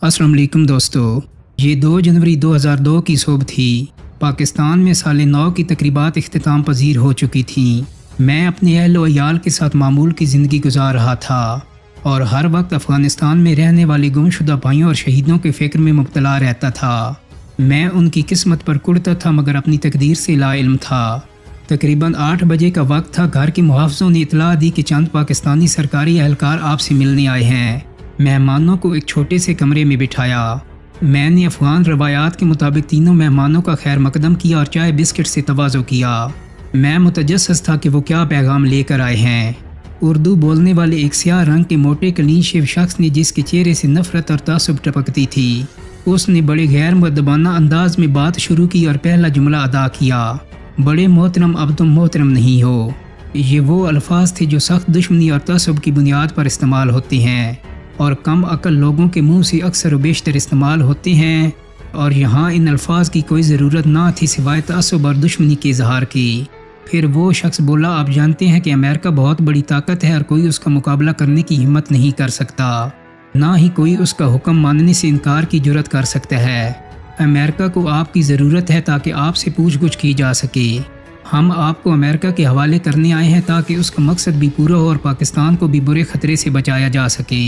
अस्सलाम वालेकुम दोस्तों, ये 2 जनवरी 2002 की सुबह थी। पाकिस्तान में साल नौ की तकरीबात इख्तिताम पजीर हो चुकी थीं। मैं अपने अहल व अयाल के साथ मामूल की ज़िंदगी गुजार रहा था और हर वक्त अफ़गानिस्तान में रहने वाले गुमशुदा भाइयों और शहीदों के फ़िक्र में मुब्तला रहता था। मैं उनकी किस्मत पर कुड़ता था मगर अपनी तकदीर से लाइल्म था। तकरीबन 8 बजे का वक्त था। घर के मुहाफ़िज़ों ने इतला दी कि चंद पाकिस्तानी सरकारी एहलकार आपसे मिलने आए हैं। मेहमानों को एक छोटे से कमरे में बिठाया। मैंने अफ़गान रवायात के मुताबिक तीनों मेहमानों का खैर मकदम किया और चाय बिस्किट से तवाज़ो किया। मैं मुतजस्सिस था कि वो क्या पैगाम लेकर आए हैं। उर्दू बोलने वाले एक स्याह रंग के मोटे क्लीन शेव शख्स ने, जिसके चेहरे से नफरत और तासुब टपकती थी, उसने बड़े गैर मुअद्दबाना अंदाज में बात शुरू की और पहला जुमला अदा किया, बड़े मोहतरम, अब तुम मोहतरम नहीं हो। ये वो अल्फाज थे जो सख्त दुश्मनी और तासुब की बुनियाद पर इस्तेमाल होते हैं और कम अकल लोगों के मुंह से अक्सर व बेशतर इस्तेमाल होते हैं। और यहाँ इन अल्फाज की कोई ज़रूरत ना थी सिवाय तासुब और दुश्मनी के इजहार की। फिर वो शख्स बोला, आप जानते हैं कि अमेरिका बहुत बड़ी ताकत है और कोई उसका मुकाबला करने की हिम्मत नहीं कर सकता, ना ही कोई उसका हुक्म मानने से इनकार की जुर्रत कर सकता है। अमेरिका को आपकी ज़रूरत है ताकि आपसे पूछ-गुछ की जा सके। हम आपको अमेरिका के हवाले करने आए हैं ताकि उसका मकसद भी पूरा हो और पाकिस्तान को भी बुरे ख़तरे से बचाया जा सके।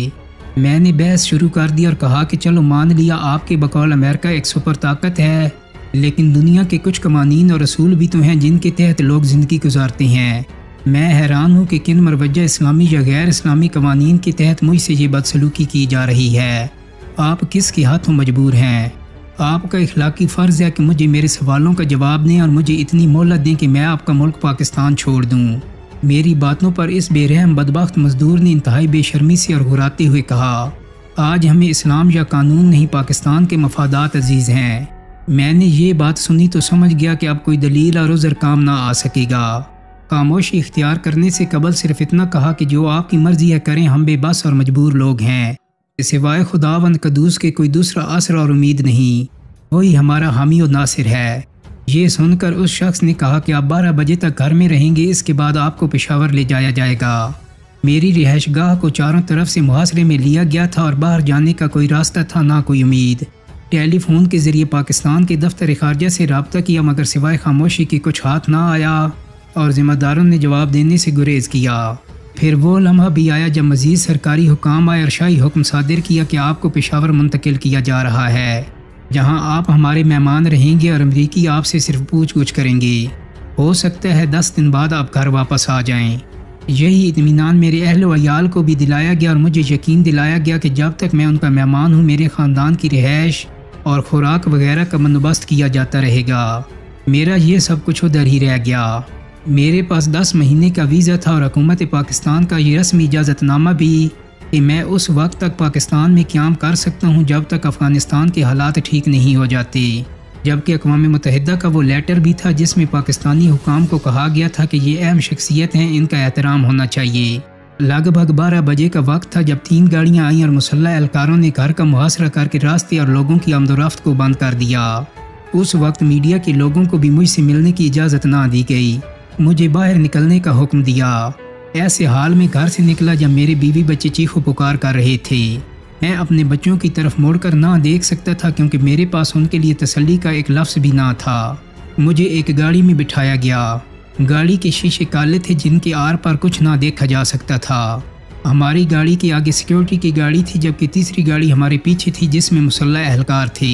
मैंने बहस शुरू कर दी और कहा कि चलो मान लिया आपके बकौल अमेरिका एक सुपर ताकत है, लेकिन दुनिया के कुछ कवानीन और असूल भी तो हैं जिनके तहत लोग ज़िंदगी गुजारते हैं। मैं हैरान हूँ कि किन मरवजा इस्लामी या गैर इस्लामी कवानीन के तहत मुझसे ये बदसलूकी की जा रही है। आप किसके हाथों मजबूर हैं? आपका इखलाकी फ़र्ज़ है कि मुझे मेरे सवालों का जवाब दें और मुझे इतनी मोहलत दें कि मैं आपका मुल्क पाकिस्तान छोड़ दूँ। मेरी बातों पर इस बेरहम बदबख्त मजदूर ने इंतहाई बेशर्मी से और घुराते हुए कहा, आज हमें इस्लाम या कानून नहीं, पाकिस्तान के मफादात अजीज़ हैं। मैंने ये बात सुनी तो समझ गया कि अब कोई दलील और उज़र काम ना आ सकेगा। खामोशी इख्तियार करने से कबल सिर्फ इतना कहा कि जो आपकी मर्ज़ी है करें, हम बेबस और मजबूर लोग हैं। सिवाय खुदावंद कदूस के कोई दूसरा आसरा और उम्मीद नहीं, वही हमारा हामी और नासिर है। ये सुनकर उस शख्स ने कहा कि आप 12 बजे तक घर में रहेंगे, इसके बाद आपको पेशावर ले जाया जाएगा। मेरी रिहाइशगाह को चारों तरफ से मुहासरे में लिया गया था और बाहर जाने का कोई रास्ता था ना कोई उम्मीद। टेलीफोन के ज़रिए पाकिस्तान के दफ्तर खारजा से रब्ता किया मगर सिवाय खामोशी के कुछ हाथ ना आया और ज़िम्मेदारों ने जवाब देने से गुरेज़ किया। फिर वो लम्हा भी आया जब मज़ीद सरकारी हुकाम आए और शाही हुक्म सादिर किया कि आपको पेशावर मुंतकिल किया जा रहा है, जहां आप हमारे मेहमान रहेंगे और अमरीकी आपसे सिर्फ पूछ-गुछ करेंगे। हो सकता है 10 दिन बाद आप घर वापस आ जाएं। यही इत्मीनान मेरे अहल व अयाल को भी दिलाया गया और मुझे यकीन दिलाया गया कि जब तक मैं उनका मेहमान हूँ मेरे ख़ानदान की रिहाइश और खुराक वगैरह का बंदोबस्त किया जाता रहेगा। मेरा ये सब कुछ उधर ही रह गया। मेरे पास 10 महीने का वीज़ा था और हुकूमत पाकिस्तान का ये रस्मी इजाज़तनामा भी कि मैं उस वक्त तक पाकिस्तान में क़याम कर सकता हूँ जब तक अफ़गानिस्तान के हालात ठीक नहीं हो जाते। जबकि अक़वाम मुत्तहिदा का वो लेटर भी था जिसमें पाकिस्तानी हुकाम को कहा गया था कि ये अहम शख्सियत हैं, इनका एहतराम होना चाहिए। लगभग 12 बजे का वक्त था जब 3 गाड़ियाँ आईं और मुसल्लह एहलकारों ने घर का मुहासरा करके रास्ते और लोगों की आमदोरफ्त को बंद कर दिया। उस वक्त मीडिया के लोगों को भी मुझसे मिलने की इजाज़त ना दी गई। मुझे बाहर निकलने का हुक्म दिया। ऐसे हाल में घर से निकला जब मेरे बीवी बच्चे चीखो पुकार कर रहे थे। मैं अपने बच्चों की तरफ मुड़कर ना देख सकता था क्योंकि मेरे पास उनके लिए तसल्ली का एक लफ्ज़ भी ना था। मुझे एक गाड़ी में बिठाया गया। गाड़ी के शीशे काले थे जिनके आर पर कुछ ना देखा जा सकता था। हमारी गाड़ी के आगे सिक्योरिटी की गाड़ी थी जबकि तीसरी गाड़ी हमारे पीछे थी जिसमें मुसल्लह एहलकार थे।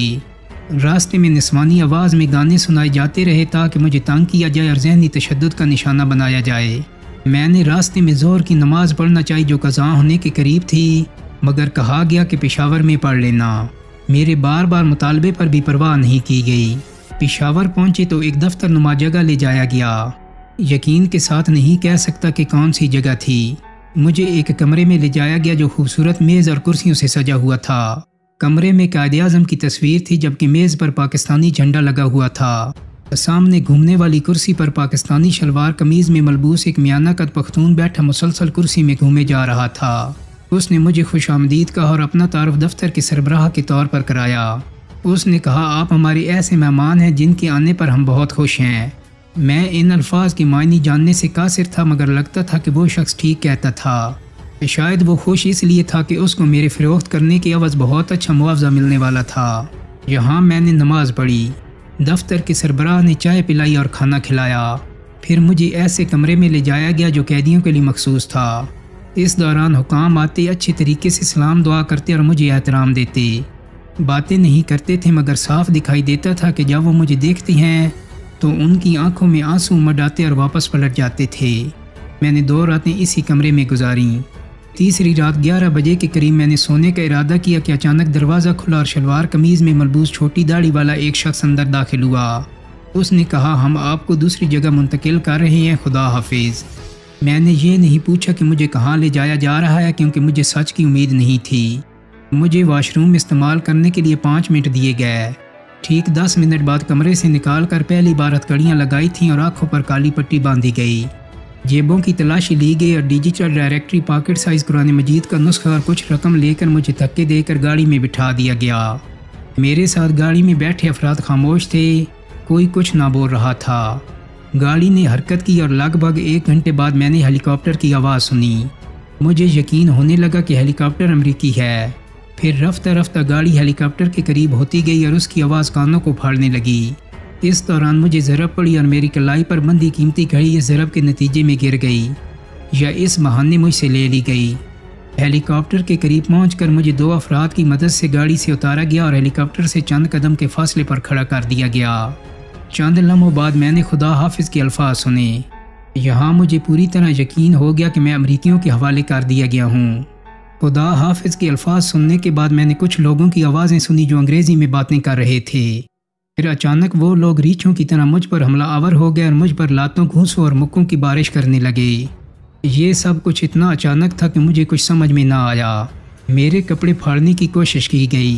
रास्ते में निस्वानी आवाज़ में गाने सुनाए जाते रहे ताकि मुझे तंग किया जाए और जहनी तशद्दुद का निशाना बनाया जाए। मैंने रास्ते में ज़ोहर की नमाज़ पढ़ना चाहिए जो कज़ा होने के करीब थी, मगर कहा गया कि पेशावर में पढ़ लेना। मेरे बार बार मुतालबे पर भी परवाह नहीं की गई। पेशावर पहुँचे तो एक दफ्तर नुमा जगह ले जाया गया। यकीन के साथ नहीं कह सकता कि कौन सी जगह थी। मुझे एक कमरे में ले जाया गया जो खूबसूरत मेज़ और कुर्सियों से सजा हुआ था। कमरे में कायद-ए-आज़म की तस्वीर थी जबकि मेज़ पर पाकिस्तानी झंडा लगा हुआ था। सामने घूमने वाली कुर्सी पर पाकिस्तानी शलवार कमीज़ में मलबूस एक मियाना कद पख्तून बैठा मुसलसल कुर्सी में घूमे जा रहा था। उसने मुझे खुश आमदीद कहा और अपना तारुफ दफ्तर के सरबराह के तौर पर कराया। उसने कहा, आप हमारे ऐसे मेहमान हैं जिनके आने पर हम बहुत खुश हैं। मैं इन अल्फाज के मायने जानने से कासिर था मगर लगता था कि वो शख्स ठीक कहता था। कि शायद वो खुश इसलिए था कि उसको मेरे फ़रोख्त करने के अवज़ बहुत अच्छा मुआवजा मिलने वाला था। यहाँ मैंने नमाज पढ़ी, दफ्तर के सरबराह ने चाय पिलाई और खाना खिलाया। फिर मुझे ऐसे कमरे में ले जाया गया जो कैदियों के लिए मखसूस था। इस दौरान हुकाम आते अच्छे तरीके से सलाम दुआ करते और मुझे एहतराम देते। बातें नहीं करते थे मगर साफ दिखाई देता था कि जब वो मुझे देखते हैं तो उनकी आंखों में आंसू उमड़ आते और वापस पलट जाते थे। मैंने 2 रातें इसी कमरे में गुजारी। तीसरी रात 11 बजे के करीब मैंने सोने का इरादा किया कि अचानक दरवाज़ा खुला और शलवार कमीज़ में मलबूस छोटी दाढ़ी वाला एक शख्स अंदर दाखिल हुआ। उसने कहा, हम आपको दूसरी जगह मुंतकिल कर रहे हैं, खुदा हाफिज़। मैंने ये नहीं पूछा कि मुझे कहाँ ले जाया जा रहा है क्योंकि मुझे सच की उम्मीद नहीं थी। मुझे वाशरूम इस्तेमाल करने के लिए 5 मिनट दिए गए। ठीक 10 मिनट बाद कमरे से निकाल कर पहली बार हथकड़ियाँ लगाई थीं और आँखों पर काली पट्टी बांधी गई। जेबों की तलाशी ली गई और digital directory, pocket size Quran Majeed का नुस्खा और कुछ रकम लेकर मुझे धक्के देकर गाड़ी में बिठा दिया गया। मेरे साथ गाड़ी में बैठे अफराद खामोश थे, कोई कुछ ना बोल रहा था। गाड़ी ने हरकत की और लगभग 1 घंटे बाद मैंने हेलीकॉप्टर की आवाज़ सुनी। मुझे यकीन होने लगा कि हेलीकॉप्टर अमरीकी है। फिर रफ्ता रफ्ता गाड़ी हेलीकॉप्टर के करीब होती गई और उसकी आवाज़ कानों को फाड़ने लगी। इस दौरान मुझे ज़रब पड़ी और मेरी कलाई पर बंधी कीमती घड़ी इस ज़रब के नतीजे में गिर गई या इस बहाने मुझसे ले ली गई। हेलीकॉप्टर के करीब पहुंचकर मुझे 2 अफराद की मदद से गाड़ी से उतारा गया और हेलीकॉप्टर से चंद कदम के फासले पर खड़ा कर दिया गया। चंद लम्हों बाद मैंने खुदा हाफिज़ के अल्फाज सुने। यहाँ मुझे पूरी तरह यकीन हो गया कि मैं अमरीकियों के हवाले कर दिया गया हूँ। खुदा हाफिज़ के अल्फाज सुनने के बाद मैंने कुछ लोगों की आवाज़ें सुनी जो अंग्रेज़ी में बातें कर रहे थे। फिर अचानक वो लोग रीछों की तरह मुझ पर हमला आवर हो गए और मुझ पर लातों, घूंसों और मुक्कों की बारिश करने लगे। ये सब कुछ इतना अचानक था कि मुझे कुछ समझ में ना आया। मेरे कपड़े फाड़ने की कोशिश की गई,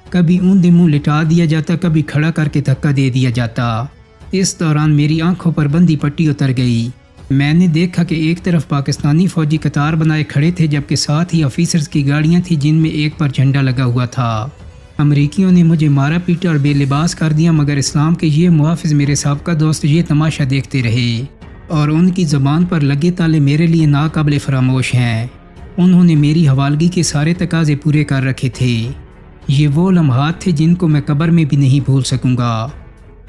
कभी ऊंधे मुँह लिटा दिया जाता, कभी खड़ा करके धक्का दे दिया जाता। इस दौरान मेरी आंखों पर बंदी पट्टी उतर गई। मैंने देखा कि एक तरफ पाकिस्तानी फ़ौजी कतार बनाए खड़े थे जबकि साथ ही ऑफिसर्स की गाड़ियाँ थीं जिनमें एक पर झंडा लगा हुआ था। अमरीकियों ने मुझे मारा पीटा और बेलिबास कर दिया मगर इस्लाम के ये मुहाफिज मेरे साबका दोस्त ये तमाशा देखते रहे और उनकी ज़बान पर लगे ताले मेरे लिए नाकाबिल फरामोश हैं। उन्होंने मेरी हवालगी के सारे तकाजे पूरे कर रखे थे। ये वो लम्हात थे जिनको मैं कब्र में भी नहीं भूल सकूँगा।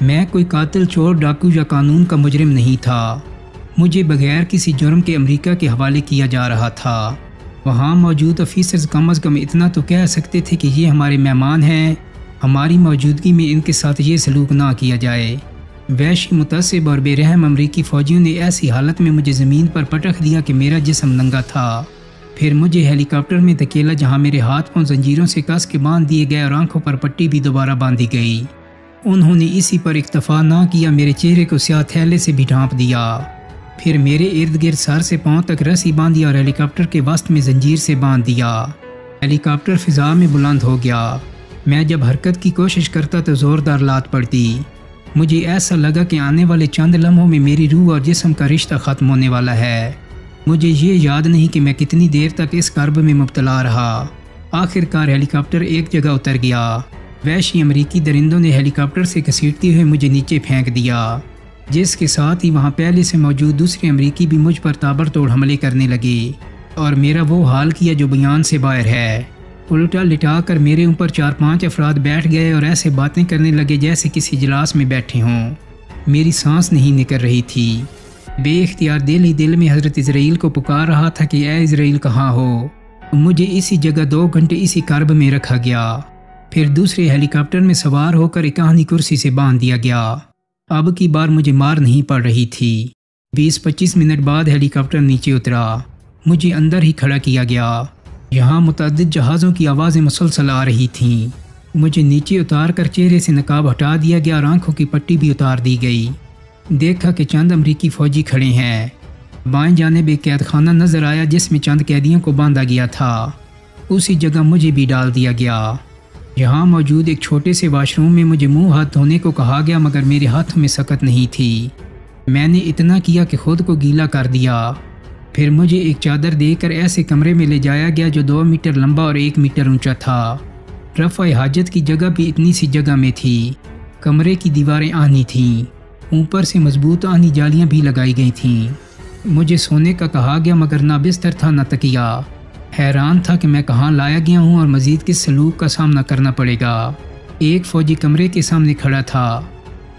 मैं कोई कातिल, चोर, डाकू या कानून का मुजरिम नहीं था। मुझे बगैर किसी जुर्म के अमेरिका के हवाले किया जा रहा था। वहाँ मौजूद ऑफिसर्स कम अज़ कम इतना तो कह सकते थे कि ये हमारे मेहमान हैं, हमारी मौजूदगी में इनके साथ ये सलूक ना किया जाए। वैशी, मुतअस्सिब और बेरहम अमरीकी फ़ौजियों ने ऐसी हालत में मुझे ज़मीन पर पटक दिया कि मेरा जिस्म नंगा था। फिर मुझे हेलीकॉप्टर में धकेला जहाँ मेरे हाथ पांव जंजीरों से कस के बांध दिए गए और आंखों पर पट्टी भी दोबारा बांधी गई। उन्होंने इसी पर इक्तफा ना किया, मेरे चेहरे को स्याह थैले से भी ढांप दिया। फिर मेरे इर्द गिर्द सर से पांव तक रस्सी बांधी और हेलीकॉप्टर के वस्त में जंजीर से बांध दिया। हेलीकॉप्टर फिजा में बुलंद हो गया। मैं जब हरकत की कोशिश करता तो ज़ोरदार लात पड़ती। मुझे ऐसा लगा कि आने वाले चंद लम्हों में मेरी रूह और जिस्म का रिश्ता ख़त्म होने वाला है। मुझे ये याद नहीं कि मैं कितनी देर तक इस कर्ब में मुब्तला रहा। आखिरकार हेलीकॉप्टर एक जगह उतर गया। वैशी अमरीकी दरिंदों ने हेलीकॉप्टर से घसीटते हुए मुझे नीचे फेंक दिया, जिसके साथ ही वहाँ पहले से मौजूद दूसरे अमरीकी भी मुझ पर ताबड़तोड़ हमले करने लगे और मेरा वो हाल किया जो बयान से बाहर है। उल्टा लिटा कर मेरे ऊपर 4-5 अफराद बैठ गए और ऐसे बातें करने लगे जैसे किसी इजलास में बैठे हों। मेरी सांस नहीं निकल रही थी। बेइख्तियार दिल ही दिल में हज़रत इज़राइल को पुकार रहा था कि ए इज़राइल कहाँ हो। मुझे इसी जगह 2 घंटे इसी कर्ब में रखा गया। फिर दूसरे हेलीकॉप्टर में सवार होकर एक कहानी कुर्सी से बांध दिया गया। अब की बार मुझे मार नहीं पड़ रही थी। 20-25 मिनट बाद हेलीकॉप्टर नीचे उतरा। मुझे अंदर ही खड़ा किया गया। यहाँ मुतअद्दिद जहाज़ों की आवाज़ें मुसलसल आ रही थीं। मुझे नीचे उतार कर चेहरे से नकाब हटा दिया गया और आंखों की पट्टी भी उतार दी गई। देखा कि चंद अमरीकी फ़ौजी खड़े हैं। बाएं जानिब एक कैद खाना नज़र आया जिसमें चंद कैदियों को बांधा गया था। उसी जगह मुझे भी डाल दिया गया। यहाँ मौजूद एक छोटे से वाशरूम में मुझे मुंह हाथ धोने को कहा गया मगर मेरे हाथों में सकत नहीं थी। मैंने इतना किया कि खुद को गीला कर दिया। फिर मुझे एक चादर देकर ऐसे कमरे में ले जाया गया जो 2 मीटर लंबा और 1 मीटर ऊंचा था। रफ़ा हाजत की जगह भी इतनी सी जगह में थी। कमरे की दीवारें आहनी थीं। ऊपर से मजबूत आहनी जालियाँ भी लगाई गई थीं। मुझे सोने का कहा गया मगर ना बिस्तर था ना तकिया। हैरान था कि मैं कहाँ लाया गया हूँ और मज़ीद किस सलूक का सामना करना पड़ेगा। एक फ़ौजी कमरे के सामने खड़ा था।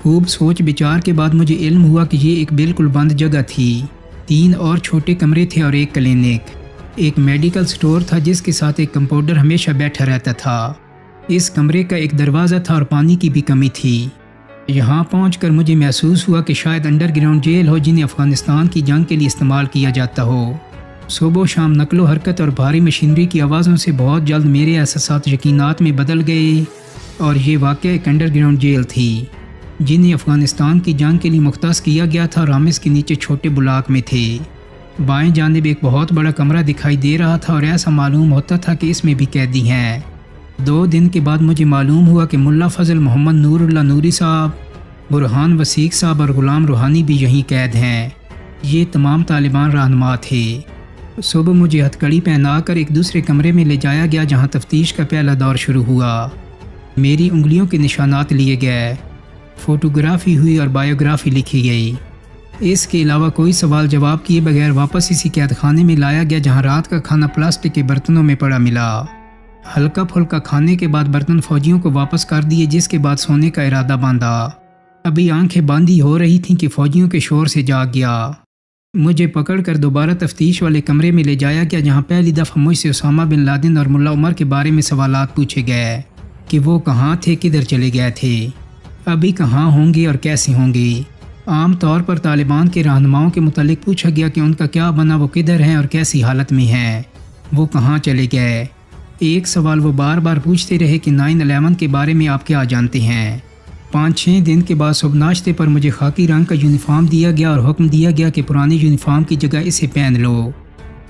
खूब सोच विचार के बाद मुझे इल्म हुआ कि ये एक बिल्कुल बंद जगह थी। 3 और छोटे कमरे थे और एक क्लिनिक। एक मेडिकल स्टोर था जिसके साथ एक कंपाउंडर हमेशा बैठा रहता था। इस कमरे का एक दरवाज़ा था और पानी की भी कमी थी। यहाँ पहुँचकर मुझे महसूस हुआ कि शायद अंडरग्राउंड जेल हो जिन्हें अफ़गानिस्तान की जंग के लिए इस्तेमाल किया जाता हो। सुबह शाम नकलो हरकत और भारी मशीनरी की आवाज़ों से बहुत जल्द मेरे एहसासात यकीनात में बदल गए और ये वाकई एक अंडरग्राउंड जेल थी जिन्हें अफ़गानिस्तान की जंग के लिए मुख्तस किया गया था और हम इसके नीचे छोटे ब्लॉक में थे। बाएं जानिब एक बहुत बड़ा कमरा दिखाई दे रहा था और ऐसा मालूम होता था कि इसमें भी कैदी हैं। 2 दिन के बाद मुझे मालूम हुआ कि मुल्ला फजल मोहम्मद नूरुल्लाह नूरी साहब, बुरहान वसीक साहब और गुलाम रूहानी भी यहीं कैद हैं। ये तमाम तालिबान रहनुमा थे। सुबह मुझे हथकड़ी पहनाकर एक दूसरे कमरे में ले जाया गया जहाँ तफ्तीश का पहला दौर शुरू हुआ। मेरी उंगलियों के निशानात लिए गए, फ़ोटोग्राफी हुई और बायोग्राफी लिखी गई। इसके अलावा कोई सवाल जवाब किए बगैर वापस इसी कैद खाने में लाया गया जहाँ रात का खाना प्लास्टिक के बर्तनों में पड़ा मिला। हल्का फुल्का खाने के बाद बर्तन फ़ौजियों को वापस कर दिए, जिसके बाद सोने का इरादा बांधा। अभी आंखें बांधी हो रही थीं कि फ़ौजियों के शोर से जाग गया। मुझे पकड़कर दोबारा तफ्तीश वाले कमरे में ले जाया गया जहाँ पहली दफ़ा मुझसे उसामा बिन लादेन और मुल्ला उमर के बारे में सवालात पूछे गए कि वो कहाँ थे, किधर चले गए थे, अभी कहाँ होंगे और कैसे होंगे। आम तौर पर तालिबान के रहनुमाओं के मुतालिक पूछा गया कि उनका क्या बना, वो किधर हैं और कैसी हालत में हैं, वो कहाँ चले गए। एक सवाल वो बार बार पूछते रहे कि 9/11 के बारे में आप क्या जानते हैं। 5-6 दिन के बाद सुबह नाश्ते पर मुझे खाकी रंग का यूनिफॉर्म दिया गया और हुक्म दिया गया कि पुराने यूनिफॉर्म की जगह इसे पहन लो।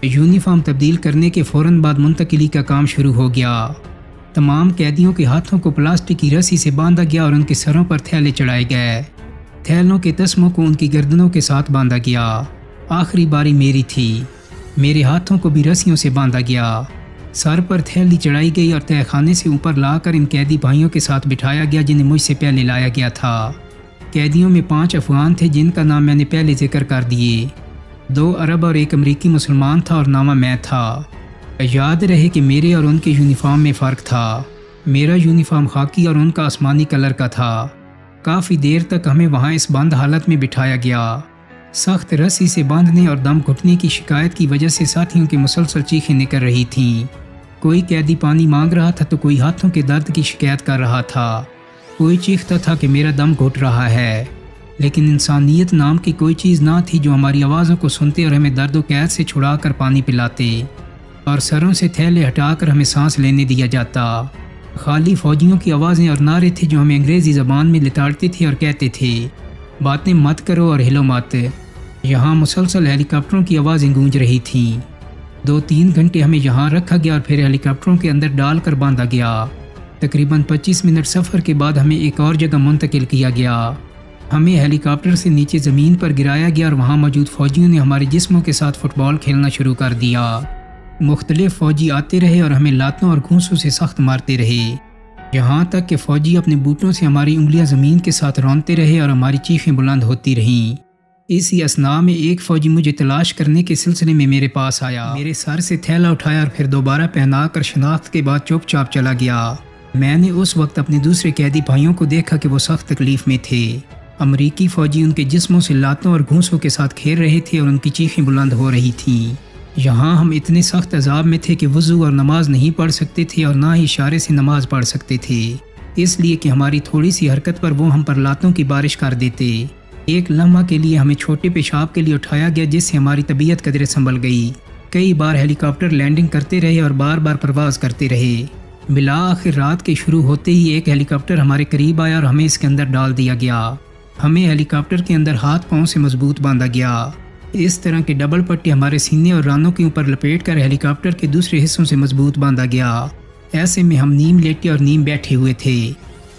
यूनिफॉर्म तब्दील करने के फ़ौरन बाद मुंतकिली का काम शुरू हो गया। तमाम कैदियों के हाथों को प्लास्टिक की रस्सी से बांधा गया और उनके सरों पर थैले चढ़ाए गए। थैलों के तस्मों को उनकी गर्दनों के साथ बांधा गया। आखिरी बारी मेरी थी। मेरे हाथों को भी रस्सियों से बांधा गया। सर पर थैली चढ़ाई गई और तहखाने से ऊपर लाकर इन कैदी भाइयों के साथ बिठाया गया जिन्हें मुझसे पहले लाया गया था। कैदियों में 5 अफ़गान थे जिनका नाम मैंने पहले जिक्र कर दिए। 2 अरब और 1 अमरीकी मुसलमान था और नामा मैं था। याद रहे कि मेरे और उनके यूनिफॉर्म में फ़र्क था। मेरा यूनिफॉर्म खाकी और उनका आसमानी कलर का था। काफ़ी देर तक हमें वहाँ इस बंद हालत में बिठाया गया। सख्त रस्सी से बांधने और दम घुटने की शिकायत की वजह से साथियों की मुसलसल चीखें निकल रही थीं। कोई कैदी पानी मांग रहा था तो कोई हाथों के दर्द की शिकायत कर रहा था। कोई चीखता था कि मेरा दम घुट रहा है। लेकिन इंसानियत नाम की कोई चीज़ ना थी जो हमारी आवाज़ों को सुनते और हमें दर्द व कैद से छुड़ाकर पानी पिलाते और सरों से थैले हटाकर हमें सांस लेने दिया जाता। खाली फ़ौजियों की आवाज़ें और नारे थे जो हमें अंग्रेज़ी ज़बान में लिताड़ते थे और कहते थे, बातें मत करो और हिलो मत। यहाँ मुसलसल हेलीकॉप्टरों की आवाज़ें गूंज रही थीं। 2-3 घंटे हमें यहाँ रखा गया और फिर हेलीकॉप्टरों के अंदर डालकर बांधा गया। तकरीबन 25 मिनट सफ़र के बाद हमें एक और जगह मुंतकिल किया गया। हमें हेलीकॉप्टर से नीचे ज़मीन पर गिराया गया और वहाँ मौजूद फ़ौजियों ने हमारे जिस्मों के साथ फ़ुटबॉल खेलना शुरू कर दिया। मुख्तलिफ फ़ौजी आते रहे और हमें लातों और घूंसों से सख्त मारते रहे, यहाँ तक कि फ़ौजी अपने बूटों से हमारी उंगलियां ज़मीन के साथ रौंदते रहे और हमारी चीखें बुलंद होती रहीं। इसी असना में एक फ़ौजी मुझे तलाश करने के सिलसिले में मेरे पास आया। मेरे सर से थैला उठाया और फिर दोबारा पहना कर शनाख्त के बाद चुपचाप चला गया। मैंने उस वक्त अपने दूसरे कैदी भाइयों को देखा कि वो सख्त तकलीफ़ में थे। अमरीकी फ़ौजी उनके जिस्मों से लातों और घूंसों के साथ खेल रहे थे और उनकी चीखें बुलंद हो रही थीं। यहाँ हम इतने सख्त अजाब में थे कि वज़ू और नमाज नहीं पढ़ सकते थे और ना ही इशारे से नमाज पढ़ सकते थे, इसलिए कि हमारी थोड़ी सी हरकत पर वो हम पर लातों की बारिश कर देते। एक लम्हा के लिए हमें छोटे पेशाब के लिए उठाया गया जिससे हमारी तबीयत कदरे संभल गई। कई बार हेलीकॉप्टर लैंडिंग करते रहे और बार बार परवाज़ करते रहे। बिला आखिर रात के शुरू होते ही एक हेलीकॉप्टर हमारे करीब आया और हमें इसके अंदर डाल दिया गया। हमें हेलीकॉप्टर के अंदर हाथ पाँव से मजबूत बांधा गया। इस तरह के डबल पट्टी हमारे सीने और रानों के ऊपर लपेट कर हेलीकॉप्टर के दूसरे हिस्सों से मजबूत बांधा गया। ऐसे में हम नीम लेटे और नीम बैठे हुए थे।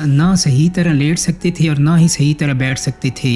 ना सही तरह लेट सकते थे और ना ही सही तरह बैठ सकते थे।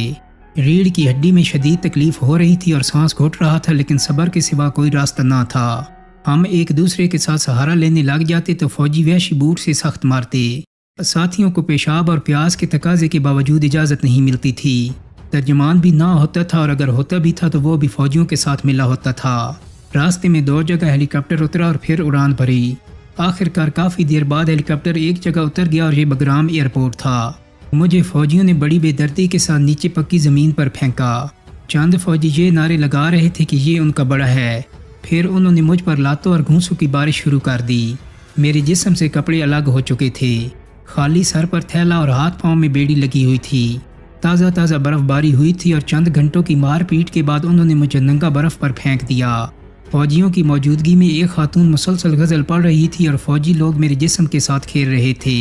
रीढ़ की हड्डी में शदीद तकलीफ हो रही थी और सांस घुट रहा था, लेकिन सब्र के सिवा कोई रास्ता ना था। हम एक दूसरे के साथ सहारा लेने लग जाते तो फौजी वहशी बूट से सख्त मारते। साथियों को पेशाब और प्यास के तकाजे के बावजूद इजाज़त नहीं मिलती थी। तर्जमान भी ना होता था और अगर होता भी था तो वो भी फौजियों के साथ मिला होता था। रास्ते में 2 जगह हेलीकॉप्टर उतरा और फिर उड़ान भरी। आखिरकार काफ़ी देर बाद हेलीकॉप्टर एक जगह उतर गया और ये बगराम एयरपोर्ट था। मुझे फौजियों ने बड़ी बेदर्दी के साथ नीचे पक्की ज़मीन पर फेंका। चंद फौजी ये नारे लगा रहे थे कि ये उनका बड़ा है। फिर उन्होंने मुझ पर लातों और घूंसों की बारिश शुरू कर दी। मेरे जिस्म से कपड़े अलग हो चुके थे। खाली सर पर थैला और हाथ पांव में बेड़ी लगी हुई थी। ताज़ा ताज़ा बर्फबारी हुई थी और चंद घंटों की मारपीट के बाद उन्होंने मुझे नंगा बर्फ़ पर फेंक दिया। फौजियों की मौजूदगी में एक खातून मुसलसल गज़ल पढ़ रही थी और फौजी लोग मेरे जिस्म के साथ खेल रहे थे।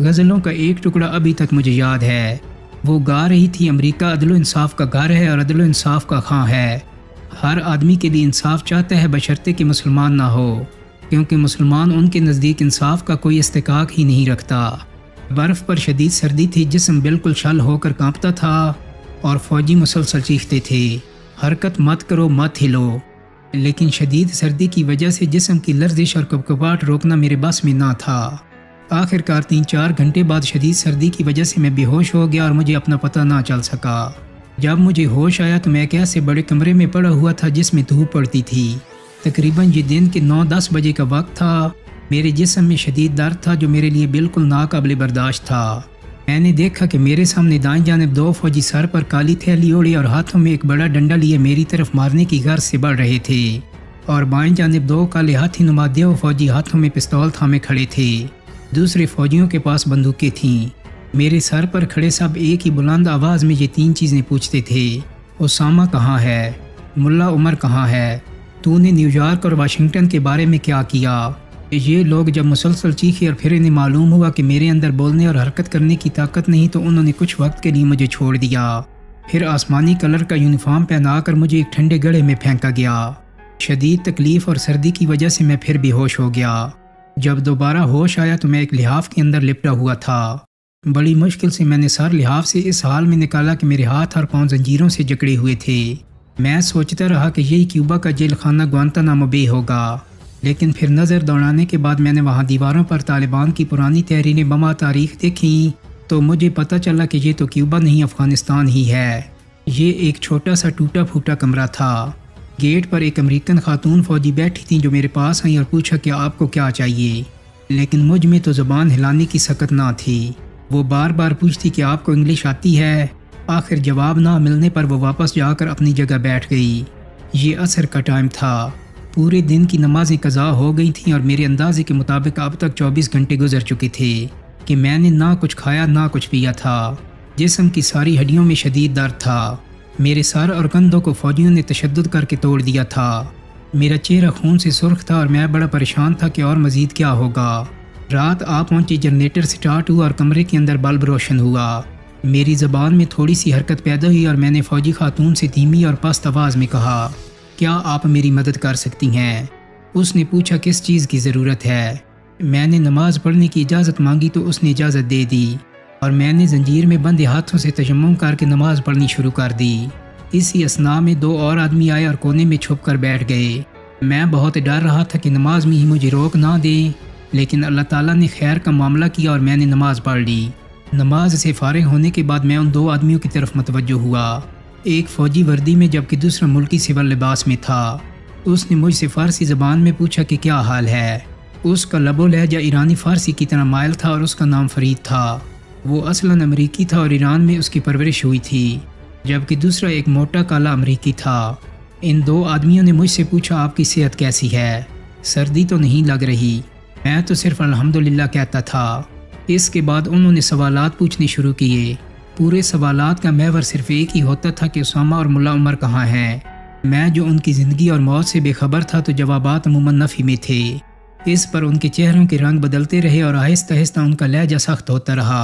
गज़लों का एक टुकड़ा अभी तक मुझे याद है। वो गा रही थी, अमेरिका अदलो इंसाफ का घर है और अदलो इंसाफ का खां है। हर आदमी के लिए इंसाफ चाहता है बशर्ते कि मुसलमान ना हो, क्योंकि मुसलमान उनके नज़दीक इंसाफ का कोई इस्तेकाक ही नहीं रखता। बर्फ़ पर शदीद सर्दी थी, जिस्म बिल्कुल शल होकर कांपता था और फौजी मुसलसल चीखते थे, हरकत मत करो, मत हिलो। लेकिन शदीद सर्दी की वजह से जिस्म की लर्जिश और कपकपाहट रोकना मेरे बस में ना था। आखिरकार 3-4 घंटे बाद शदीद सर्दी की वजह से मैं बेहोश हो गया और मुझे अपना पता ना चल सका। जब मुझे होश आया तो मैं एक ऐसे बड़े कमरे में पड़ा हुआ था जिसमें धूप पड़ती थी। तकरीबन ये दिन के 9-10 बजे का वक्त था। मेरे जिस्म में शदीद दर्द था जो मेरे लिए बिल्कुल नाकाबिले बर्दाश्त था। मैंने देखा कि मेरे सामने दाएं जानिब 2 फौजी सर पर काली थैली ओढ़े और हाथों में एक बड़ा डंडा लिए मेरी तरफ मारने की गर्ज से बढ़ रहे थे, और बाएं जानिब 2 काले हाथी नुमा देव फौजी हाथों में पिस्तौल थामे खड़े थे। दूसरे फौजियों के पास बंदूकें थीं। मेरे सर पर खड़े सब एक ही बुलंद आवाज़ में ये 3 चीज़ें पूछते थे, उसामा कहाँ है, मुल्ला उमर कहाँ है, तूने न्यूयॉर्क और वाशिंगटन के बारे में क्या किया। ये लोग जब मुसलसल चीखे और फिर इन्हें मालूम हुआ कि मेरे अंदर बोलने और हरकत करने की ताकत नहीं, तो उन्होंने कुछ वक्त के लिए मुझे छोड़ दिया। फिर आसमानी कलर का यूनिफॉर्म पहनाकर मुझे एक ठंडे गड्ढे में फेंका गया। शदीद तकलीफ़ और सर्दी की वजह से मैं फिर बेहोश हो गया। जब दोबारा होश आया तो मैं एक लिहाफ के अंदर लिपटा हुआ था। बड़ी मुश्किल से मैंने सर लिहाफ से इस हाल में निकाला कि मेरे हाथ और पांव जंजीरों से जकड़े हुए थे। मैं सोचता रहा कि यही क्यूबा का जेल खाना ग्वांतानामो बे होगा, लेकिन फिर नज़र दौड़ाने के बाद मैंने वहाँ दीवारों पर तालिबान की पुरानी तहरीरें बमा तारीख देखी तो मुझे पता चला कि ये तो क्यूबा नहीं, अफ़गानिस्तान ही है। ये एक छोटा सा टूटा फूटा कमरा था। गेट पर एक अमेरिकन खातून फौजी बैठी थी जो मेरे पास आई और पूछा कि आपको क्या चाहिए, लेकिन मुझ में तो ज़बान हिलाने की सकत ना थी। वो बार बार पूछती कि आपको इंग्लिश आती है। आखिर जवाब ना मिलने पर वो वापस जाकर अपनी जगह बैठ गई। ये असर का टाइम था। पूरे दिन की नमाजें कज़ा हो गई थीं और मेरे अंदाजे के मुताबिक अब तक 24 घंटे गुजर चुके थे कि मैंने ना कुछ खाया ना कुछ पिया था। जिस्म की सारी हड्डियों में शदीद दर्द था। मेरे सर और कंधों को फौजियों ने तशद्दुद करके तोड़ दिया था। मेरा चेहरा खून से सुर्ख था और मैं बड़ा परेशान था कि और मज़ीद क्या होगा। रात आ पहुंची, जनरेटर स्टार्ट हुआ और कमरे के अंदर बल्ब रोशन हुआ। मेरी ज़बान में थोड़ी सी हरकत पैदा हुई और मैंने फ़ौजी खातून से धीमी और पस्त आवाज़ में कहा, क्या आप मेरी मदद कर सकती हैं। उसने पूछा किस चीज़ की ज़रूरत है। मैंने नमाज़ पढ़ने की इजाज़त मांगी तो उसने इजाज़त दे दी और मैंने जंजीर में बंधे हाथों से तयम्मुम करके नमाज़ पढ़नी शुरू कर दी। इसी असना में 2 और आदमी आए और कोने में छुप कर बैठ गए। मैं बहुत डर रहा था कि नमाज में ही मुझे रोक ना दें, लेकिन अल्लाह ताला ने खैर का मामला किया और मैंने नमाज़ पढ़ ली। नमाज से फारिग होने के बाद मैं उन 2 आदमियों की तरफ मुतवज्जो हुआ। एक फ़ौजी वर्दी में जबकि दूसरा मुल्की सिविल लिबास में था। उसने मुझसे फ़ारसी ज़बान में पूछा कि क्या हाल है। उसका लबो लहजा ईरानी फ़ारसी की तरह मायल था और उसका नाम फरीद था। वो असलन अमरीकी था और ईरान में उसकी परवरिश हुई थी, जबकि दूसरा एक मोटा काला अमरीकी था। इन 2 आदमियों ने मुझसे पूछा आपकी सेहत कैसी है, सर्दी तो नहीं लग रही। मैं तो सिर्फ अल्हम्दुलिल्लाह कहता था। इसके बाद उन्होंने सवालात पूछने शुरू किए। पूरे सवालात का महवर सिर्फ एक ही होता था कि उसामा और मुल्ला उमर कहाँ हैं। मैं जो उनकी ज़िंदगी और मौत से बेखबर था तो जवाबात अमूमन नफ़ी में थे। इस पर उनके चेहरों के रंग बदलते रहे और आहिस्ता आहिस्ता उनका लहजा सख्त होता रहा।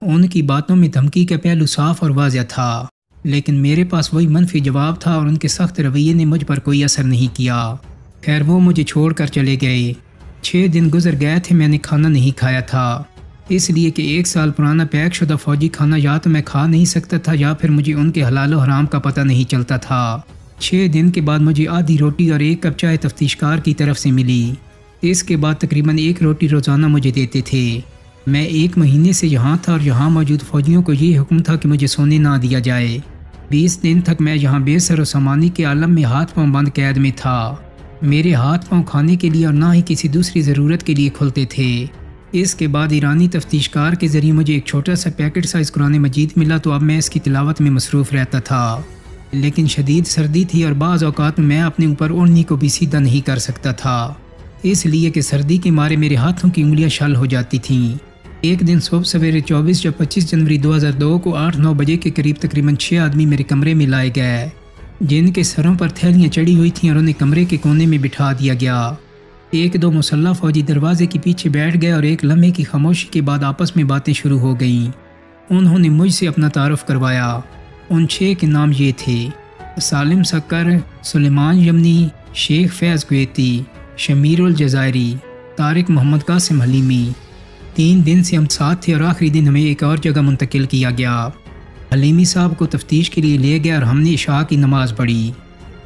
उनकी बातों में धमकी का पहलू साफ और वाज़ह था, लेकिन मेरे पास वही मनफी जवाब था और उनके सख्त रवैये ने मुझ पर कोई असर नहीं किया। खैर वो मुझे छोड़ कर चले गए। 6 दिन गुजर गए थे, मैंने खाना नहीं खाया था, इसलिए कि 1 साल पुराना पैक शुदा फ़ौजी खाना या तो मैं खा नहीं सकता था या फिर मुझे उनके हलाल और हराम का पता नहीं चलता था। 6 दिन के बाद मुझे आधी रोटी और 1 कप चाय तफ्तीशकार की तरफ से मिली। इसके बाद तकरीबन 1 रोटी रोज़ाना मुझे देते थे। मैं 1 महीने से यहाँ था और यहाँ मौजूद फ़ौजियों को ये हुक्म था कि मुझे सोने ना दिया जाए। 20 दिन तक मैं यहाँ बेसर और सामानी के आलम में हाथ पांव बंद कैद में था। मेरे हाथ पांव खाने के लिए और ना ही किसी दूसरी ज़रूरत के लिए खुलते थे। इसके बाद ईरानी तफ्तीशकार के ज़रिए मुझे एक छोटा सा पैकेट साइज़ कुरान मजीद मिला, तो अब मैं इसकी तिलावत में मसरूफ़ रहता था। लेकिन शदीद सर्दी थी और बाज़ औक़ात में मैं अपने ऊपर ओढ़नी को भी सीधा नहीं कर सकता था, इसलिए कि सर्दी के मारे मेरे हाथों की उंगलियां शल हो जाती थीं। एक दिन सुबह सवेरे 24 या 25 जनवरी 2002 को 8-9 बजे के करीब तकरीबन 6 आदमी मेरे कमरे में लाए गए, जिनके सरों पर थैलियाँ चढ़ी हुई थीं और उन्हें कमरे के कोने में बिठा दिया गया। 1-2 मुसल्लह फौजी दरवाजे के पीछे बैठ गए और एक लम्हे की खामोशी के बाद आपस में बातें शुरू हो गईं। उन्होंने मुझसे अपना तारुफ करवाया। उन 6 के नाम ये थे: सालिम सक्कर, सुलेमान यमनी, शेख फैज़ कुवैती, शमीरुल जज़ायरी, तारिक मोहम्मद कासिम हलीमी। 3 दिन से हम साथ थे और आखिरी दिन हमें एक और जगह मुंतकिल किया गया। हलीमी साहब को तफ्तीश के लिए ले गया और हमने इशा की नमाज़ पढ़ी।